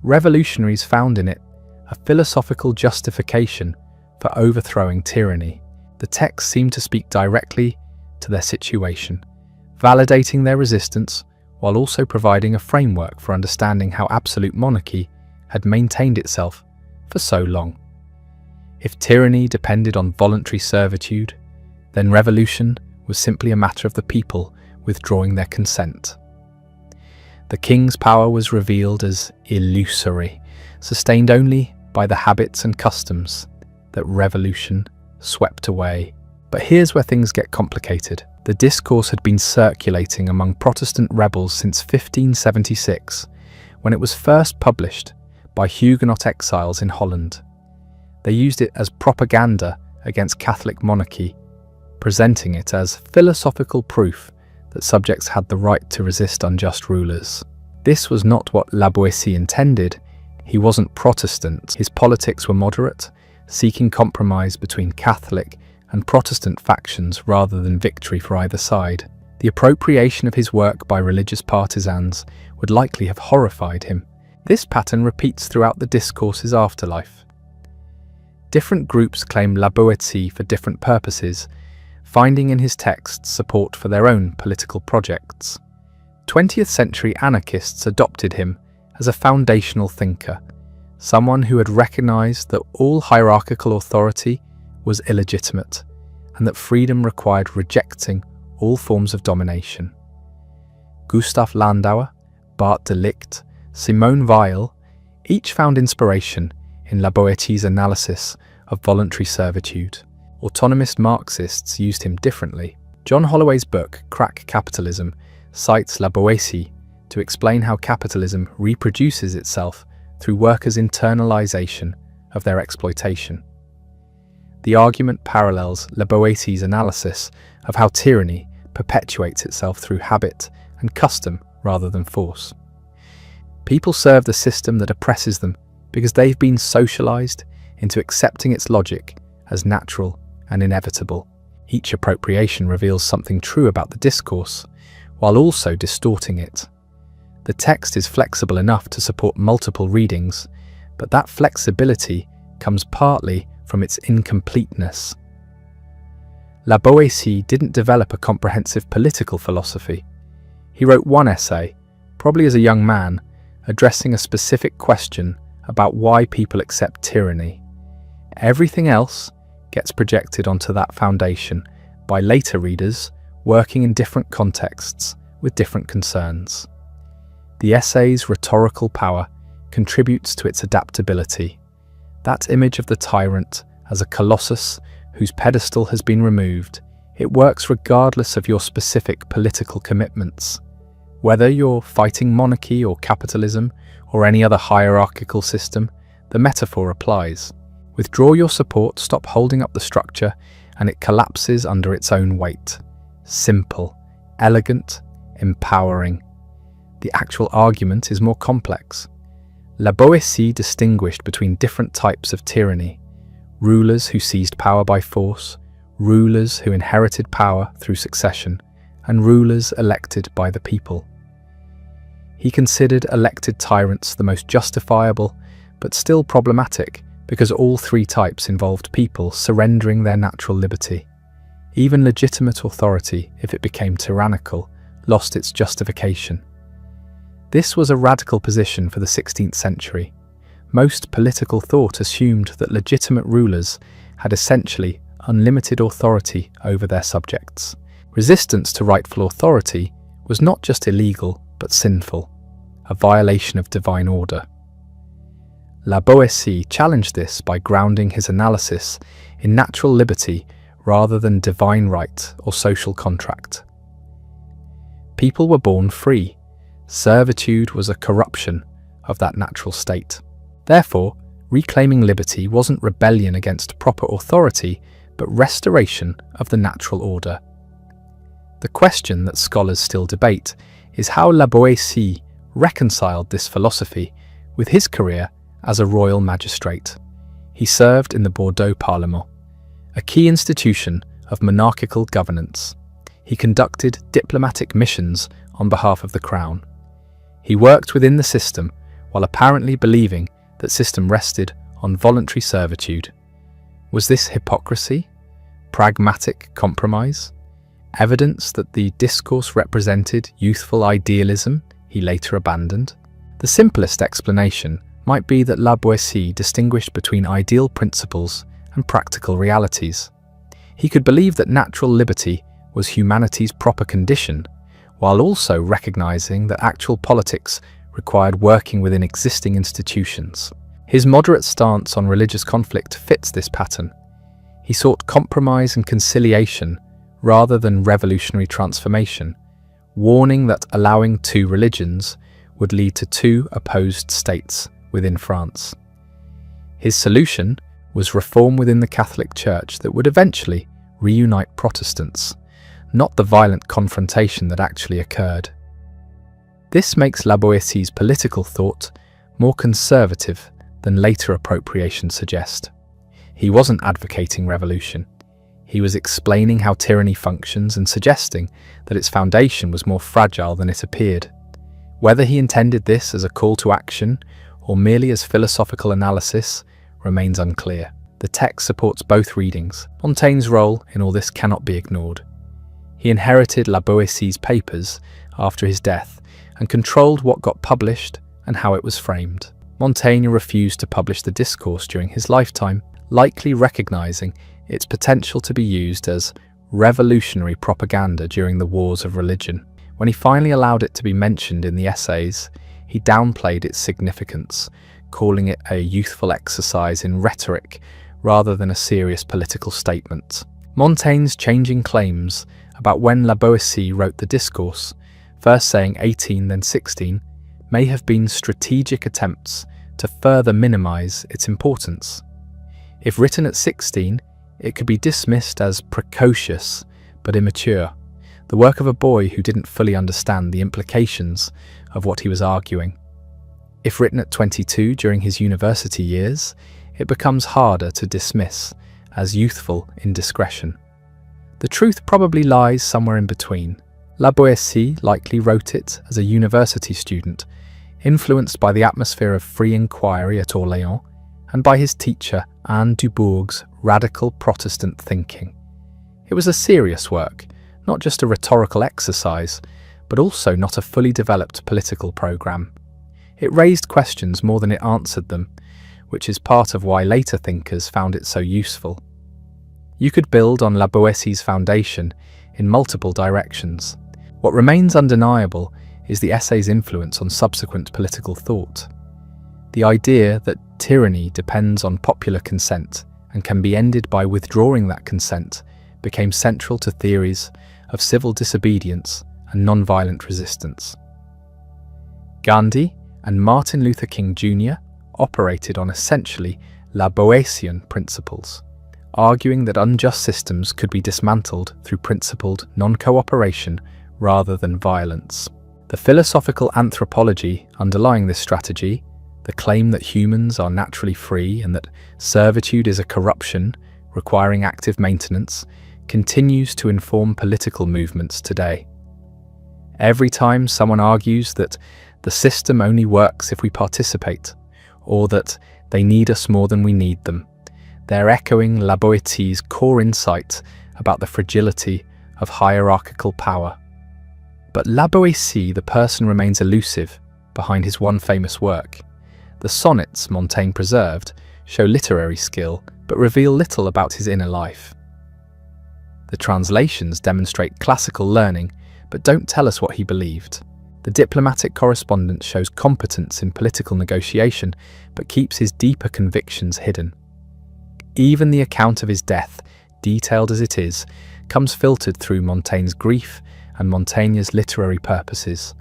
Revolutionaries found in it a philosophical justification for overthrowing tyranny. The text seemed to speak directly to their situation, validating their resistance while also providing a framework for understanding how absolute monarchy had maintained itself for so long. If tyranny depended on voluntary servitude, then revolution was simply a matter of the people withdrawing their consent. The king's power was revealed as illusory, sustained only by the habits and customs that revolution swept away. But here's where things get complicated. The discourse had been circulating among Protestant rebels since 1576, when it was first published by Huguenot exiles in Holland. They used it as propaganda against Catholic monarchy, presenting it as philosophical proof that subjects had the right to resist unjust rulers. This was not what La Boétie intended. He wasn't Protestant. His politics were moderate, seeking compromise between Catholic and Protestant factions rather than victory for either side. The appropriation of his work by religious partisans would likely have horrified him. This pattern repeats throughout the discourse's afterlife. Different groups claim La Boétie for different purposes, finding in his texts support for their own political projects. 20th century anarchists adopted him as a foundational thinker, someone who had recognized that all hierarchical authority was illegitimate and that freedom required rejecting all forms of domination. Gustav Landauer, Bart de Licht, Simone Weil each found inspiration in La Boétie's analysis of voluntary servitude. Autonomist Marxists used him differently. John Holloway's book, Crack Capitalism, cites La Boétie to explain how capitalism reproduces itself through workers' internalization of their exploitation. The argument parallels La Boétie's analysis of how tyranny perpetuates itself through habit and custom rather than force. People serve the system that oppresses them because they've been socialized into accepting its logic as natural and inevitable. Each appropriation reveals something true about the discourse, while also distorting it. The text is flexible enough to support multiple readings, but that flexibility comes partly from its incompleteness. La Boétie didn't develop a comprehensive political philosophy. He wrote one essay, probably as a young man, addressing a specific question about why people accept tyranny. Everything else gets projected onto that foundation by later readers working in different contexts with different concerns. The essay's rhetorical power contributes to its adaptability. That image of the tyrant as a colossus whose pedestal has been removed, it works regardless of your specific political commitments. Whether you're fighting monarchy or capitalism or any other hierarchical system, the metaphor applies. Withdraw your support, stop holding up the structure, and it collapses under its own weight. Simple, elegant, empowering. The actual argument is more complex. La Boétie distinguished between different types of tyranny: rulers who seized power by force, rulers who inherited power through succession, and rulers elected by the people. He considered elected tyrants the most justifiable, but still problematic, because all three types involved people surrendering their natural liberty. Even legitimate authority, if it became tyrannical, lost its justification. This was a radical position for the 16th century. Most political thought assumed that legitimate rulers had essentially unlimited authority over their subjects. Resistance to rightful authority was not just illegal, but sinful, a violation of divine order. La Boétie challenged this by grounding his analysis in natural liberty rather than divine right or social contract. People were born free. Servitude was a corruption of that natural state. Therefore, reclaiming liberty wasn't rebellion against proper authority, but restoration of the natural order. The question that scholars still debate is how La Boétie reconciled this philosophy with his career as a royal magistrate. He served in the Bordeaux Parlement, a key institution of monarchical governance. He conducted diplomatic missions on behalf of the crown. He worked within the system while apparently believing that system rested on voluntary servitude. Was this hypocrisy? Pragmatic compromise? Evidence that the discourse represented youthful idealism he later abandoned? The simplest explanation might be that La Boétie distinguished between ideal principles and practical realities. He could believe that natural liberty was humanity's proper condition, while also recognizing that actual politics required working within existing institutions. His moderate stance on religious conflict fits this pattern. He sought compromise and conciliation rather than revolutionary transformation, warning that allowing two religions would lead to two opposed states within France. His solution was reform within the Catholic Church that would eventually reunite Protestants, not the violent confrontation that actually occurred. This makes La Boétie's political thought more conservative than later appropriations suggest. He wasn't advocating revolution. He was explaining how tyranny functions and suggesting that its foundation was more fragile than it appeared. Whether he intended this as a call to action or merely as philosophical analysis remains unclear. The text supports both readings. Montaigne's role in all this cannot be ignored. He inherited La Boétie's papers after his death and controlled what got published and how it was framed. Montaigne refused to publish the discourse during his lifetime, likely recognizing its potential to be used as revolutionary propaganda during the wars of religion. When he finally allowed it to be mentioned in the essays, he downplayed its significance, calling it a youthful exercise in rhetoric rather than a serious political statement. Montaigne's changing claims about when La Boétie wrote the discourse, first saying 18 then 16, may have been strategic attempts to further minimize its importance. If written at 16, it could be dismissed as precocious but immature, the work of a boy who didn't fully understand the implications of what he was arguing. If written at 22 during his university years, it becomes harder to dismiss as youthful indiscretion. The truth probably lies somewhere in between. La Boétie likely wrote it as a university student, influenced by the atmosphere of free inquiry at Orléans and by his teacher Anne Dubourg's radical Protestant thinking. It was a serious work, not just a rhetorical exercise, but also not a fully developed political programme. It raised questions more than it answered them, which is part of why later thinkers found it so useful. You could build on La Boétie's foundation in multiple directions. What remains undeniable is the essay's influence on subsequent political thought. The idea that tyranny depends on popular consent and can be ended by withdrawing that consent became central to theories of civil disobedience and non-violent resistance. Gandhi and Martin Luther King Jr. operated on essentially La Boétian principles, arguing that unjust systems could be dismantled through principled non-cooperation rather than violence. The philosophical anthropology underlying this strategy, the claim that humans are naturally free and that servitude is a corruption requiring active maintenance, continues to inform political movements today. Every time someone argues that the system only works if we participate, or that they need us more than we need them, they're echoing Boétie's core insight about the fragility of hierarchical power. But Boétie, the person, remains elusive behind his one famous work. The sonnets Montaigne preserved show literary skill, but reveal little about his inner life. The translations demonstrate classical learning, but don't tell us what he believed. The diplomatic correspondence shows competence in political negotiation, but keeps his deeper convictions hidden. Even the account of his death, detailed as it is, comes filtered through Montaigne's grief and Montaigne's literary purposes.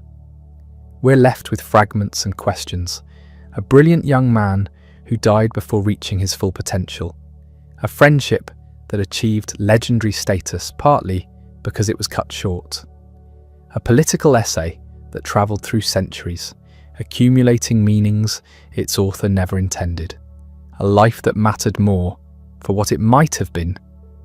We're left with fragments and questions. A brilliant young man who died before reaching his full potential. A friendship that achieved legendary status partly because it was cut short. A political essay that travelled through centuries, accumulating meanings its author never intended. A life that mattered more for what it might have been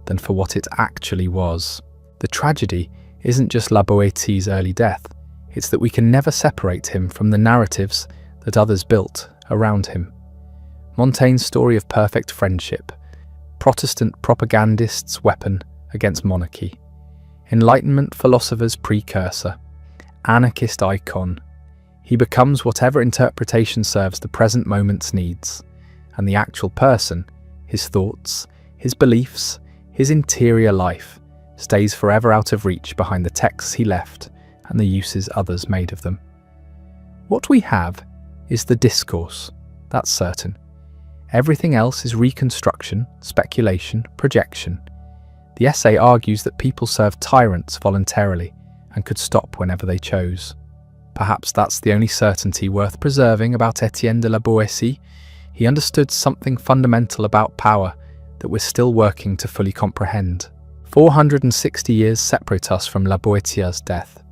than for what it actually was. The tragedy isn't just Boétie's early death, it's that we can never separate him from the narratives that others built around him. Montaigne's story of perfect friendship, Protestant propagandist's weapon against monarchy, Enlightenment philosopher's precursor, anarchist icon. He becomes whatever interpretation serves the present moment's needs, and the actual person, his thoughts, his beliefs, his interior life, stays forever out of reach behind the texts he left and the uses others made of them. What we have is the discourse, that's certain. Everything else is reconstruction, speculation, projection. The essay argues that people served tyrants voluntarily and could stop whenever they chose. Perhaps that's the only certainty worth preserving about Étienne de la Boétie. He understood something fundamental about power that we're still working to fully comprehend. 460 years separate us from Boétie's death.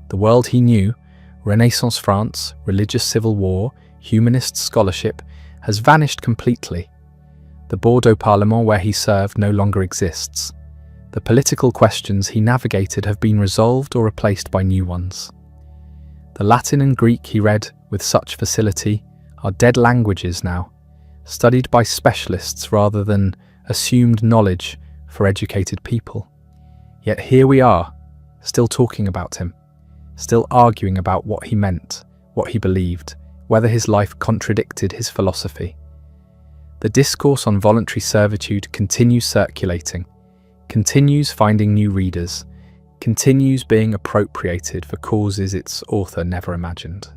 The world he knew, Renaissance France, religious civil war, humanist scholarship, has vanished completely. The Bordeaux Parlement where he served no longer exists. The political questions he navigated have been resolved or replaced by new ones. The Latin and Greek he read with such facility are dead languages now, studied by specialists rather than assumed knowledge for educated people. Yet here we are, still talking about him, still arguing about what he meant, what he believed, whether his life contradicted his philosophy. The discourse on voluntary servitude continues circulating, continues finding new readers, continues being appropriated for causes its author never imagined.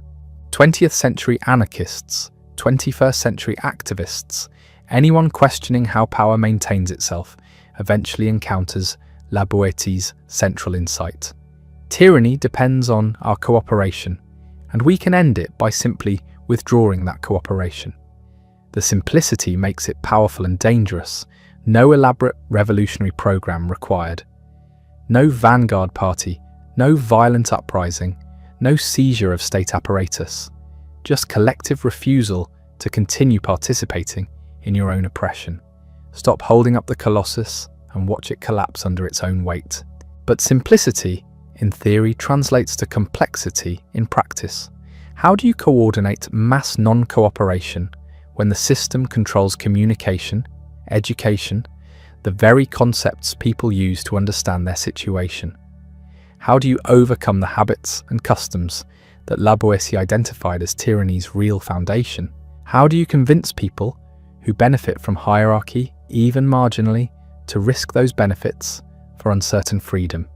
20th century anarchists, 21st century activists, anyone questioning how power maintains itself eventually encounters Boétie's central insight. Tyranny depends on our cooperation, and we can end it by simply withdrawing that cooperation. The simplicity makes it powerful and dangerous. No elaborate revolutionary program required. No vanguard party, no violent uprising, no seizure of state apparatus. Just collective refusal to continue participating in your own oppression. Stop holding up the colossus and watch it collapse under its own weight. But simplicity, in theory, translates to complexity in practice. How do you coordinate mass non-cooperation when the system controls communication, education, the very concepts people use to understand their situation? How do you overcome the habits and customs that Boétie identified as tyranny's real foundation? How do you convince people who benefit from hierarchy, even marginally, to risk those benefits for uncertain freedom?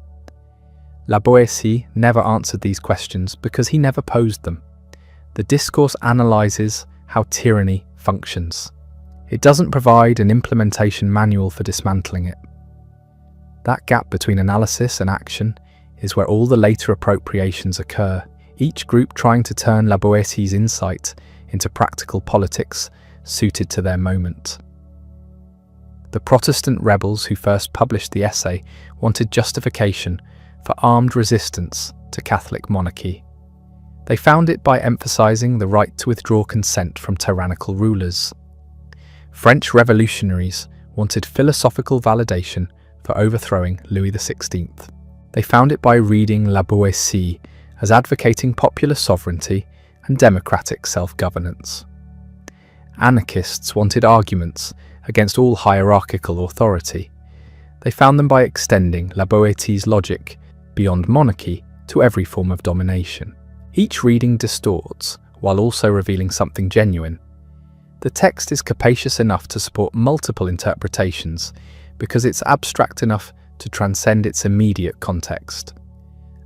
Boétie never answered these questions because he never posed them. The discourse analyzes how tyranny functions. It doesn't provide an implementation manual for dismantling it. That gap between analysis and action is where all the later appropriations occur, each group trying to turn Boétie's insight into practical politics suited to their moment. The Protestant rebels who first published the essay wanted justification for armed resistance to Catholic monarchy. They found it by emphasizing the right to withdraw consent from tyrannical rulers. French revolutionaries wanted philosophical validation for overthrowing Louis XVI. They found it by reading La Boétie as advocating popular sovereignty and democratic self-governance. Anarchists wanted arguments against all hierarchical authority. They found them by extending La Boétie's logic beyond monarchy to every form of domination. Each reading distorts while also revealing something genuine. The text is capacious enough to support multiple interpretations because it's abstract enough to transcend its immediate context.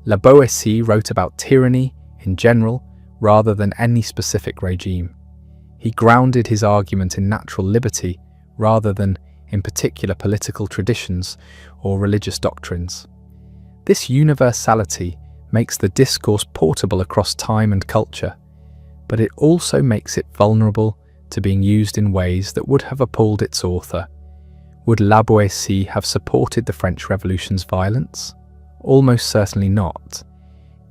La Boétie wrote about tyranny in general rather than any specific regime. He grounded his argument in natural liberty rather than in particular political traditions or religious doctrines. This universality makes the discourse portable across time and culture, but it also makes it vulnerable to being used in ways that would have appalled its author. Would La Boétie have supported the French Revolution's violence? Almost certainly not.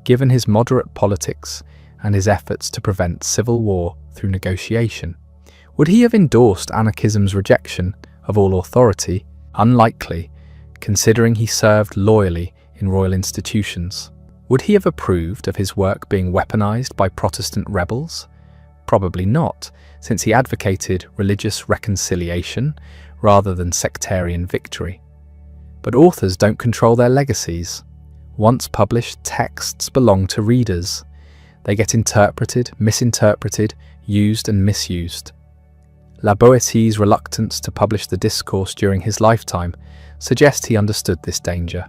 Given his moderate politics and his efforts to prevent civil war through negotiation, would he have endorsed anarchism's rejection of all authority? Unlikely, considering he served loyally in royal institutions. Would he have approved of his work being weaponized by Protestant rebels? Probably not, since he advocated religious reconciliation rather than sectarian victory. But authors don't control their legacies. Once published, texts belong to readers. They get interpreted, misinterpreted, used and misused. La Boétie's reluctance to publish the discourse during his lifetime suggests he understood this danger.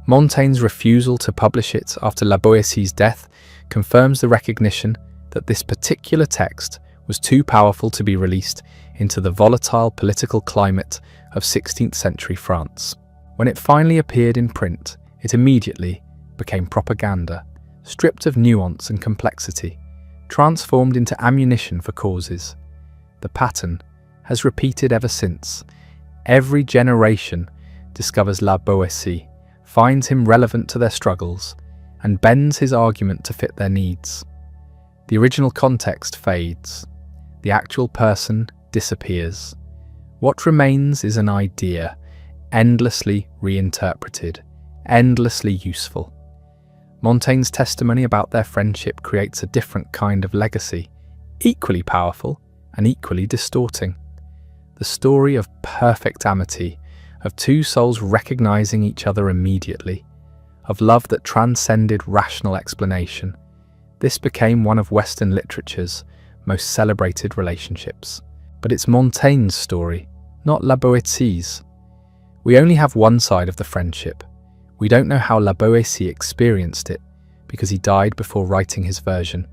Montaigne's refusal to publish it after La Boétie's death confirms the recognition that this particular text was too powerful to be released into the volatile political climate of 16th century France. When it finally appeared in print, it immediately became propaganda, stripped of nuance and complexity, transformed into ammunition for causes. The pattern has repeated ever since. Every generation discovers La Boétie, finds him relevant to their struggles, and bends his argument to fit their needs. The original context fades. The actual person disappears. What remains is an idea, endlessly reinterpreted, endlessly useful. Montaigne's testimony about their friendship creates a different kind of legacy, equally powerful and equally distorting. The story of perfect amity, of two souls recognizing each other immediately, of love that transcended rational explanation. This became one of Western literature's most celebrated relationships. But it's Montaigne's story, not La Boétie's. We only have one side of the friendship. We don't know how La Boétie experienced it, because he died before writing his version.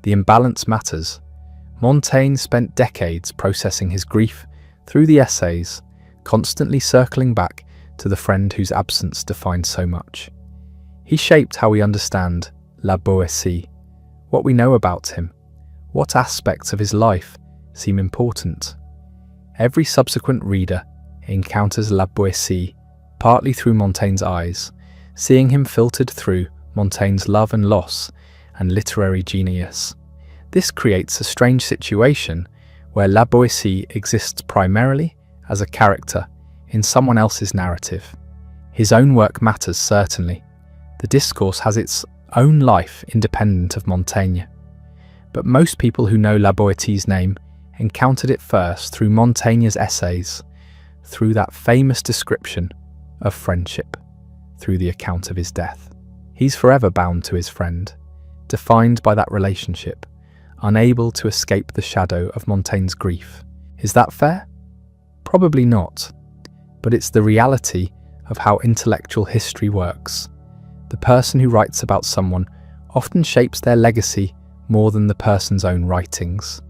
The imbalance matters. Montaigne spent decades processing his grief through the essays, constantly circling back to the friend whose absence defined so much. He shaped how we understand La Boétie, what we know about him, what aspects of his life seem important. Every subsequent reader encounters La Boétie partly through Montaigne's eyes, seeing him filtered through Montaigne's love and loss and literary genius. This creates a strange situation where La Boétie exists primarily as a character in someone else's narrative. His own work matters certainly. The discourse has its own life independent of Montaigne. But most people who know La Boétie's name encountered it first through Montaigne's essays, through that famous description of friendship, through the account of his death. He's forever bound to his friend, defined by that relationship, unable to escape the shadow of Montaigne's grief. Is that fair? Probably not, but it's the reality of how intellectual history works. The person who writes about someone often shapes their legacy more than the person's own writings,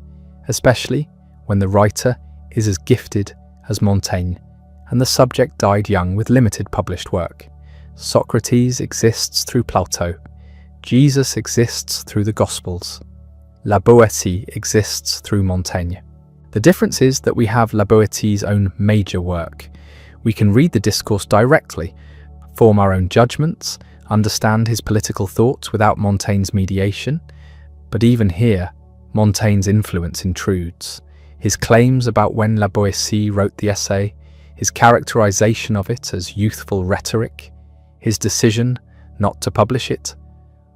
especially when the writer is as gifted as Montaigne and the subject died young with limited published work. Socrates exists through Plato. Jesus exists through the Gospels. La Boétie exists through Montaigne. The difference is that we have La Boétie's own major work. We can read the discourse directly, form our own judgments, understand his political thoughts without Montaigne's mediation. But even here, Montaigne's influence intrudes. His claims about when La Boétie wrote the essay, his characterization of it as youthful rhetoric, his decision not to publish it,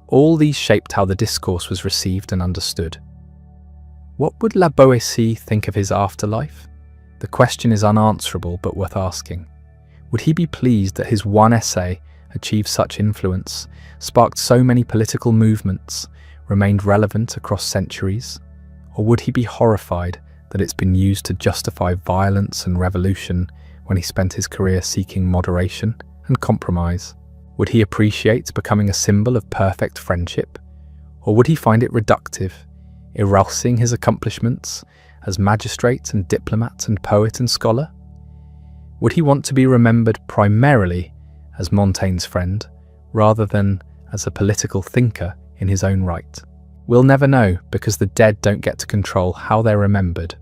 all these shaped how the discourse was received and understood. What would La Boétie think of his afterlife? The question is unanswerable but worth asking. Would he be pleased that his one essay achieved such influence, sparked so many political movements, remained relevant across centuries? Or would he be horrified that it's been used to justify violence and revolution when he spent his career seeking moderation and compromise? Would he appreciate becoming a symbol of perfect friendship? Or would he find it reductive, erasing his accomplishments as magistrate and diplomat and poet and scholar? Would he want to be remembered primarily as Montaigne's friend, rather than as a political thinker in his own right? We'll never know, because the dead don't get to control how they're remembered.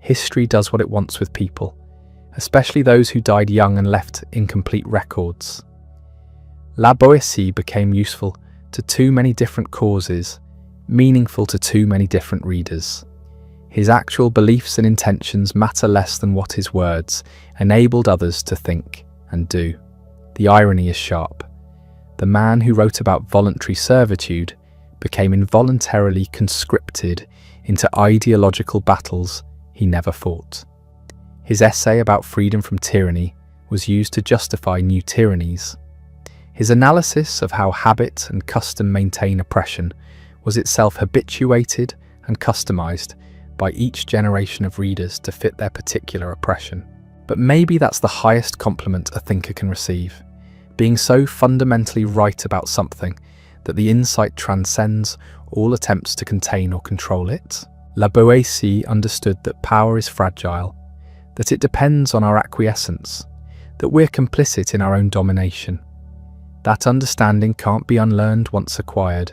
History does what it wants with people, especially those who died young and left incomplete records. La Boétie became useful to too many different causes, meaningful to too many different readers. His actual beliefs and intentions matter less than what his words enabled others to think and do. The irony is sharp. The man who wrote about voluntary servitude became involuntarily conscripted into ideological battles he never fought. His essay about freedom from tyranny was used to justify new tyrannies. His analysis of how habit and custom maintain oppression was itself habituated and customized by each generation of readers to fit their particular oppression. But maybe that's the highest compliment a thinker can receive, being so fundamentally right about something that the insight transcends all attempts to contain or control it. La Boétie understood that power is fragile, that it depends on our acquiescence, that we're complicit in our own domination. That understanding can't be unlearned once acquired.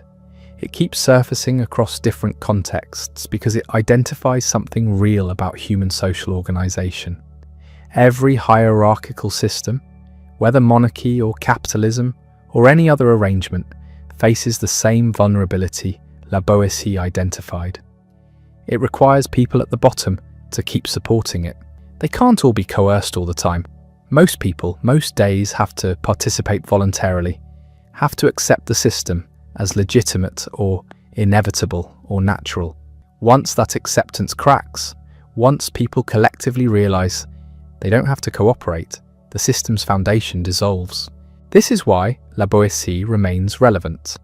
It keeps surfacing across different contexts because it identifies something real about human social organization. Every hierarchical system, whether monarchy or capitalism or any other arrangement, faces the same vulnerability La Boétie identified. It requires people at the bottom to keep supporting it. They can't all be coerced all the time. Most people, most days, have to participate voluntarily, have to accept the system as legitimate or inevitable or natural. Once that acceptance cracks, once people collectively realize they don't have to cooperate, the system's foundation dissolves. This is why La Boétie remains relevant.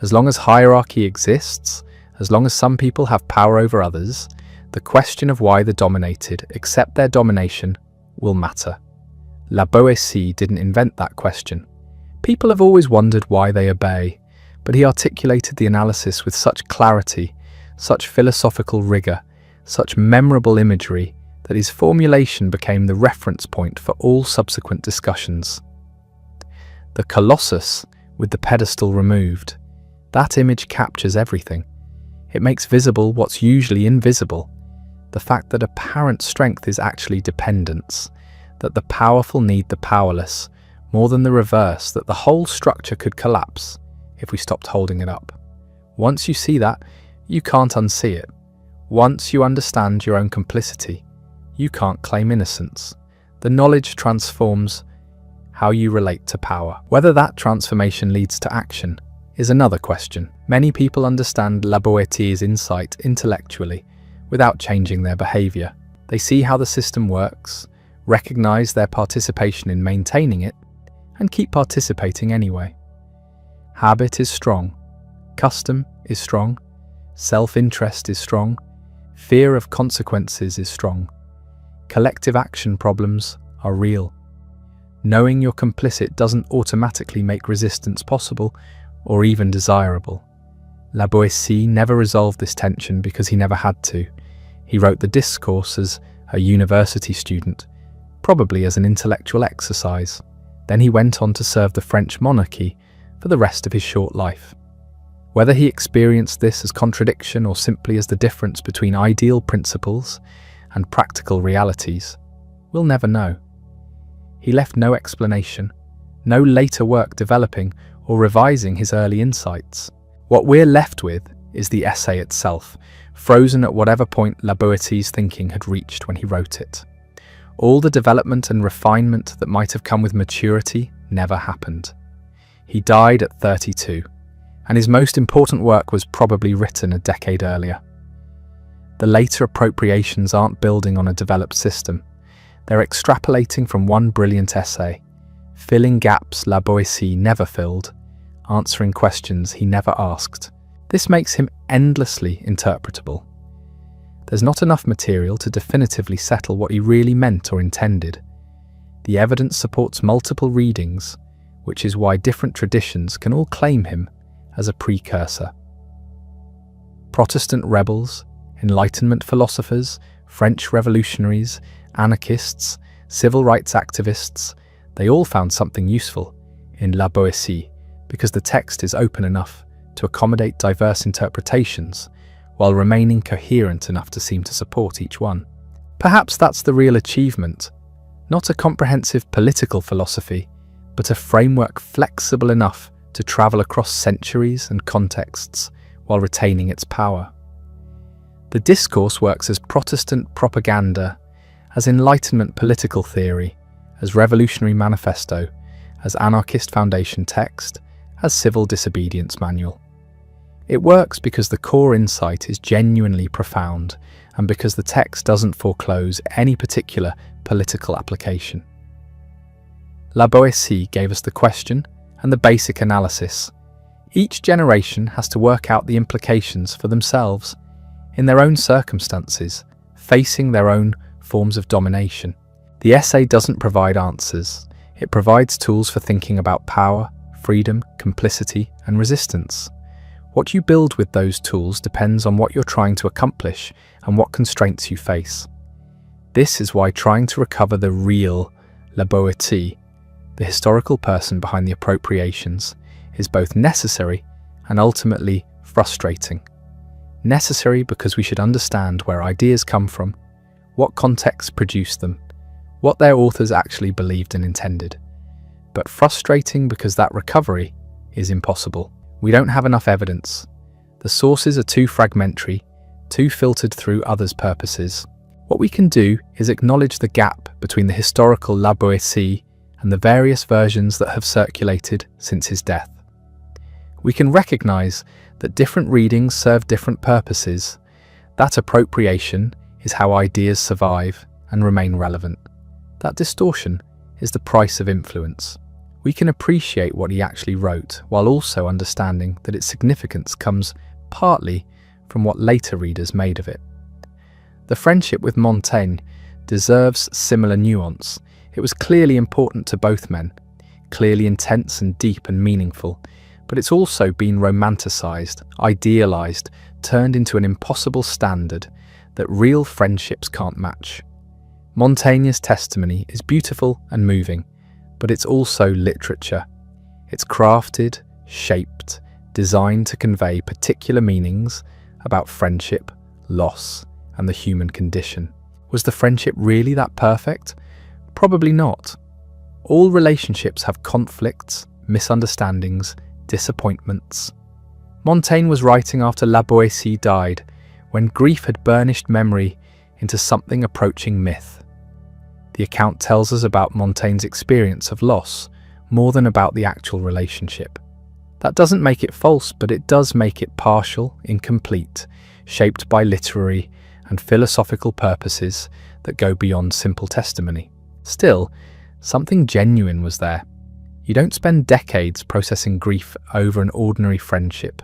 As long as hierarchy exists, as long as some people have power over others, the question of why the dominated accept their domination will matter. La Boétie didn't invent that question. People have always wondered why they obey, but he articulated the analysis with such clarity, such philosophical rigor, such memorable imagery, that his formulation became the reference point for all subsequent discussions. The Colossus with the pedestal removed, that image captures everything. It makes visible what's usually invisible, the fact that apparent strength is actually dependence, that the powerful need the powerless, more than the reverse, that the whole structure could collapse if we stopped holding it up. Once you see that, you can't unsee it. Once you understand your own complicity, you can't claim innocence. The knowledge transforms how you relate to power. Whether that transformation leads to action is another question. Many people understand La Boétie's insight intellectually without changing their behavior. They see how the system works, recognize their participation in maintaining it, and keep participating anyway. Habit is strong, custom is strong, self-interest is strong, fear of consequences is strong. Collective action problems are real. Knowing you're complicit doesn't automatically make resistance possible or even desirable. La Boétie never resolved this tension because he never had to. He wrote the discourse as a university student, probably as an intellectual exercise. Then he went on to serve the French monarchy for the rest of his short life. Whether he experienced this as contradiction or simply as the difference between ideal principles and practical realities, we'll never know. He left no explanation, no later work developing or revising his early insights. What we're left with is the essay itself, frozen at whatever point La Boétie's thinking had reached when he wrote it. All the development and refinement that might have come with maturity never happened. He died at 32, and his most important work was probably written a decade earlier. The later appropriations aren't building on a developed system. They're extrapolating from one brilliant essay, filling gaps La Boétie never filled, answering questions he never asked. This makes him endlessly interpretable. There's not enough material to definitively settle what he really meant or intended. The evidence supports multiple readings, which is why different traditions can all claim him as a precursor. Protestant rebels, Enlightenment philosophers, French revolutionaries, anarchists, civil rights activists, they all found something useful in La Boétie because the text is open enough to accommodate diverse interpretations while remaining coherent enough to seem to support each one. Perhaps that's the real achievement, not a comprehensive political philosophy, but a framework flexible enough to travel across centuries and contexts while retaining its power. The discourse works as Protestant propaganda, as Enlightenment political theory, as revolutionary manifesto, as anarchist foundation text, as civil disobedience manual. It works because the core insight is genuinely profound and because the text doesn't foreclose any particular political application. La Boétie gave us the question and the basic analysis. Each generation has to work out the implications for themselves, in their own circumstances, facing their own forms of domination. The essay doesn't provide answers. It provides tools for thinking about power, freedom, complicity, and resistance. What you build with those tools depends on what you're trying to accomplish and what constraints you face. This is why trying to recover the real La Boétie, the historical person behind the appropriations, is both necessary and ultimately frustrating. Necessary because we should understand where ideas come from, what contexts produced them, what their authors actually believed and intended. But frustrating because that recovery is impossible. We don't have enough evidence. The sources are too fragmentary, too filtered through others' purposes. What we can do is acknowledge the gap between the historical La Boétie and the various versions that have circulated since his death. We can recognize that different readings serve different purposes. That appropriation is how ideas survive and remain relevant. That distortion is the price of influence. We can appreciate what he actually wrote while also understanding that its significance comes partly from what later readers made of it. The friendship with Montaigne deserves similar nuance. It was clearly important to both men, clearly intense and deep and meaningful, but it's also been romanticized, idealized, turned into an impossible standard that real friendships can't match. Montaigne's testimony is beautiful and moving, but it's also literature. It's crafted, shaped, designed to convey particular meanings about friendship, loss, and the human condition. Was the friendship really that perfect? Probably not. All relationships have conflicts, misunderstandings, disappointments. Montaigne was writing after La Boétie died, when grief had burnished memory into something approaching myth. The account tells us about Montaigne's experience of loss, more than about the actual relationship. That doesn't make it false, but it does make it partial, incomplete, shaped by literary and philosophical purposes that go beyond simple testimony. Still, something genuine was there. You don't spend decades processing grief over an ordinary friendship.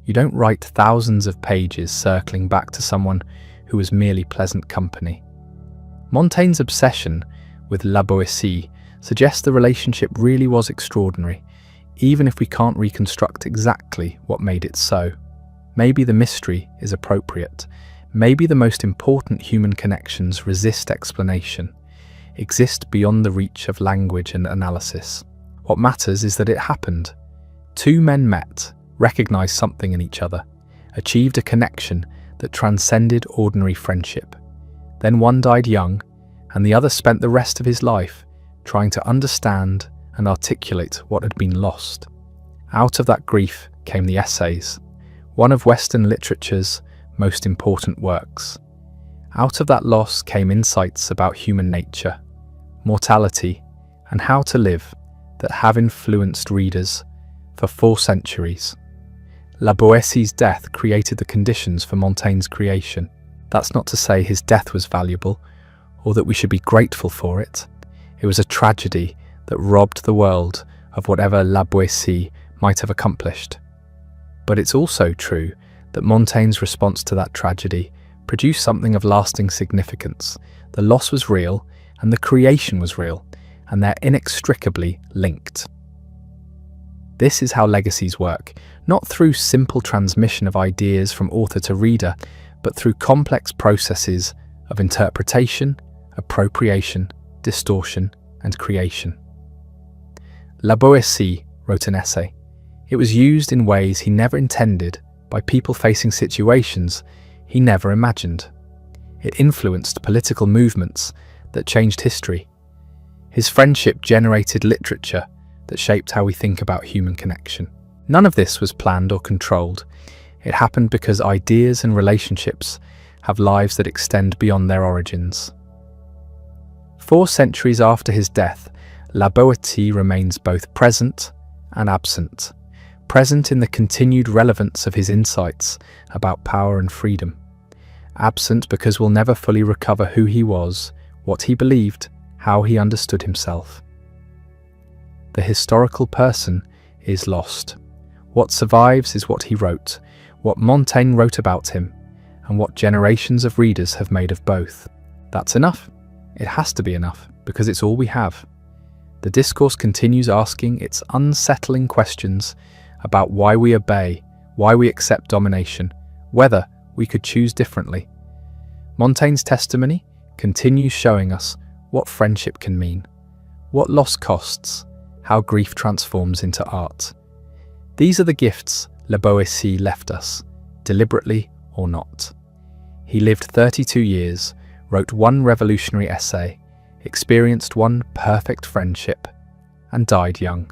You don't write thousands of pages circling back to someone who was merely pleasant company. Montaigne's obsession with La Boétie suggests the relationship really was extraordinary, even if we can't reconstruct exactly what made it so. Maybe the mystery is appropriate. Maybe the most important human connections resist explanation, exist beyond the reach of language and analysis. What matters is that it happened. Two men met, recognized something in each other, achieved a connection that transcended ordinary friendship. Then one died young, and the other spent the rest of his life trying to understand and articulate what had been lost. Out of that grief came the essays, one of Western literature's most important works. Out of that loss came insights about human nature, mortality, and how to live that have influenced readers for 4 centuries. La Boétie's death created the conditions for Montaigne's creation. That's not to say his death was valuable, or that we should be grateful for it. It was a tragedy that robbed the world of whatever La Boétie might have accomplished. But it's also true that Montaigne's response to that tragedy produced something of lasting significance. The loss was real, and the creation was real, and they're inextricably linked. This is how legacies work, not through simple transmission of ideas from author to reader, but through complex processes of interpretation, appropriation, distortion, and creation. La Boétie wrote an essay. It was used in ways he never intended by people facing situations he never imagined. It influenced political movements that changed history. His friendship generated literature that shaped how we think about human connection. None of this was planned or controlled. It happened because ideas and relationships have lives that extend beyond their origins. 4 centuries after his death, La Boétie remains both present and absent. Present in the continued relevance of his insights about power and freedom. Absent because we'll never fully recover who he was, what he believed, how he understood himself. The historical person is lost. What survives is what he wrote, what Montaigne wrote about him, and what generations of readers have made of both. That's enough. It has to be enough, because it's all we have. The discourse continues asking its unsettling questions about why we obey, why we accept domination, whether we could choose differently. Montaigne's testimony continues showing us what friendship can mean, what loss costs, how grief transforms into art. These are the gifts La Boétie left us, deliberately or not. He lived 32 years, wrote 1 revolutionary essay, experienced 1 perfect friendship, and died young.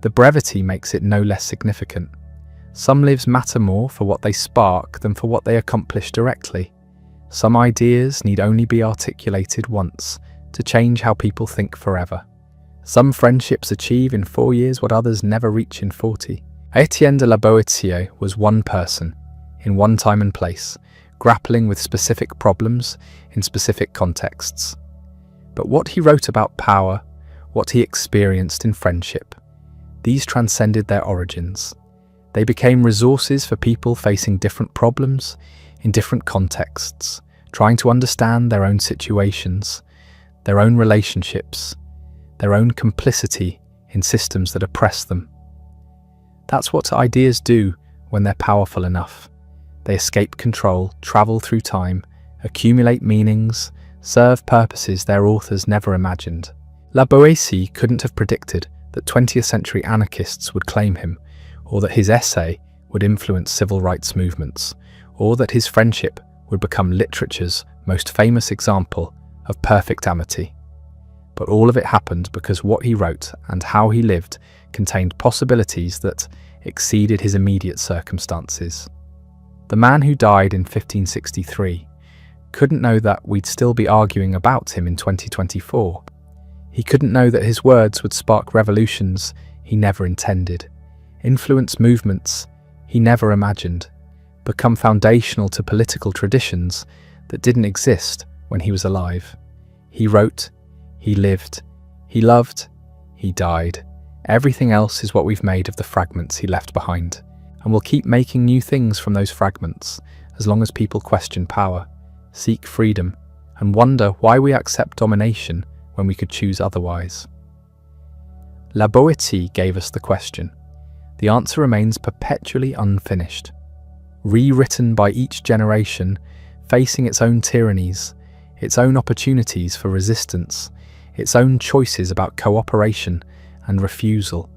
The brevity makes it no less significant. Some lives matter more for what they spark than for what they accomplish directly. Some ideas need only be articulated once to change how people think forever. Some friendships achieve in 4 years what others never reach in 40. Étienne de la Boétie was one person, in one time and place, grappling with specific problems in specific contexts. But what he wrote about power, what he experienced in friendship, these transcended their origins. They became resources for people facing different problems in different contexts, trying to understand their own situations, their own relationships, their own complicity in systems that oppress them. That's what ideas do when they're powerful enough. They escape control, travel through time, accumulate meanings, serve purposes their authors never imagined. La Boétie couldn't have predicted that 20th century anarchists would claim him, or that his essay would influence civil rights movements, or that his friendship would become literature's most famous example of perfect amity. But all of it happened because what he wrote and how he lived contained possibilities that exceeded his immediate circumstances. The man who died in 1563 couldn't know that we'd still be arguing about him in 2024. He couldn't know that his words would spark revolutions he never intended, influence movements he never imagined, become foundational to political traditions that didn't exist when he was alive. He wrote, he lived, he loved, he died. Everything else is what we've made of the fragments he left behind, and we'll keep making new things from those fragments as long as people question power, seek freedom, and wonder why we accept domination when we could choose otherwise. La Boétie gave us the question. The answer remains perpetually unfinished, rewritten by each generation, facing its own tyrannies, its own opportunities for resistance, its own choices about cooperation and refusal.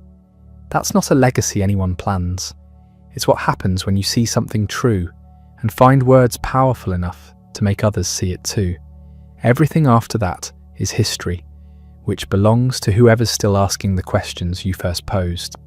That's not a legacy anyone plans. It's what happens when you see something true and find words powerful enough to make others see it too. Everything after that is history, which belongs to whoever's still asking the questions you first posed.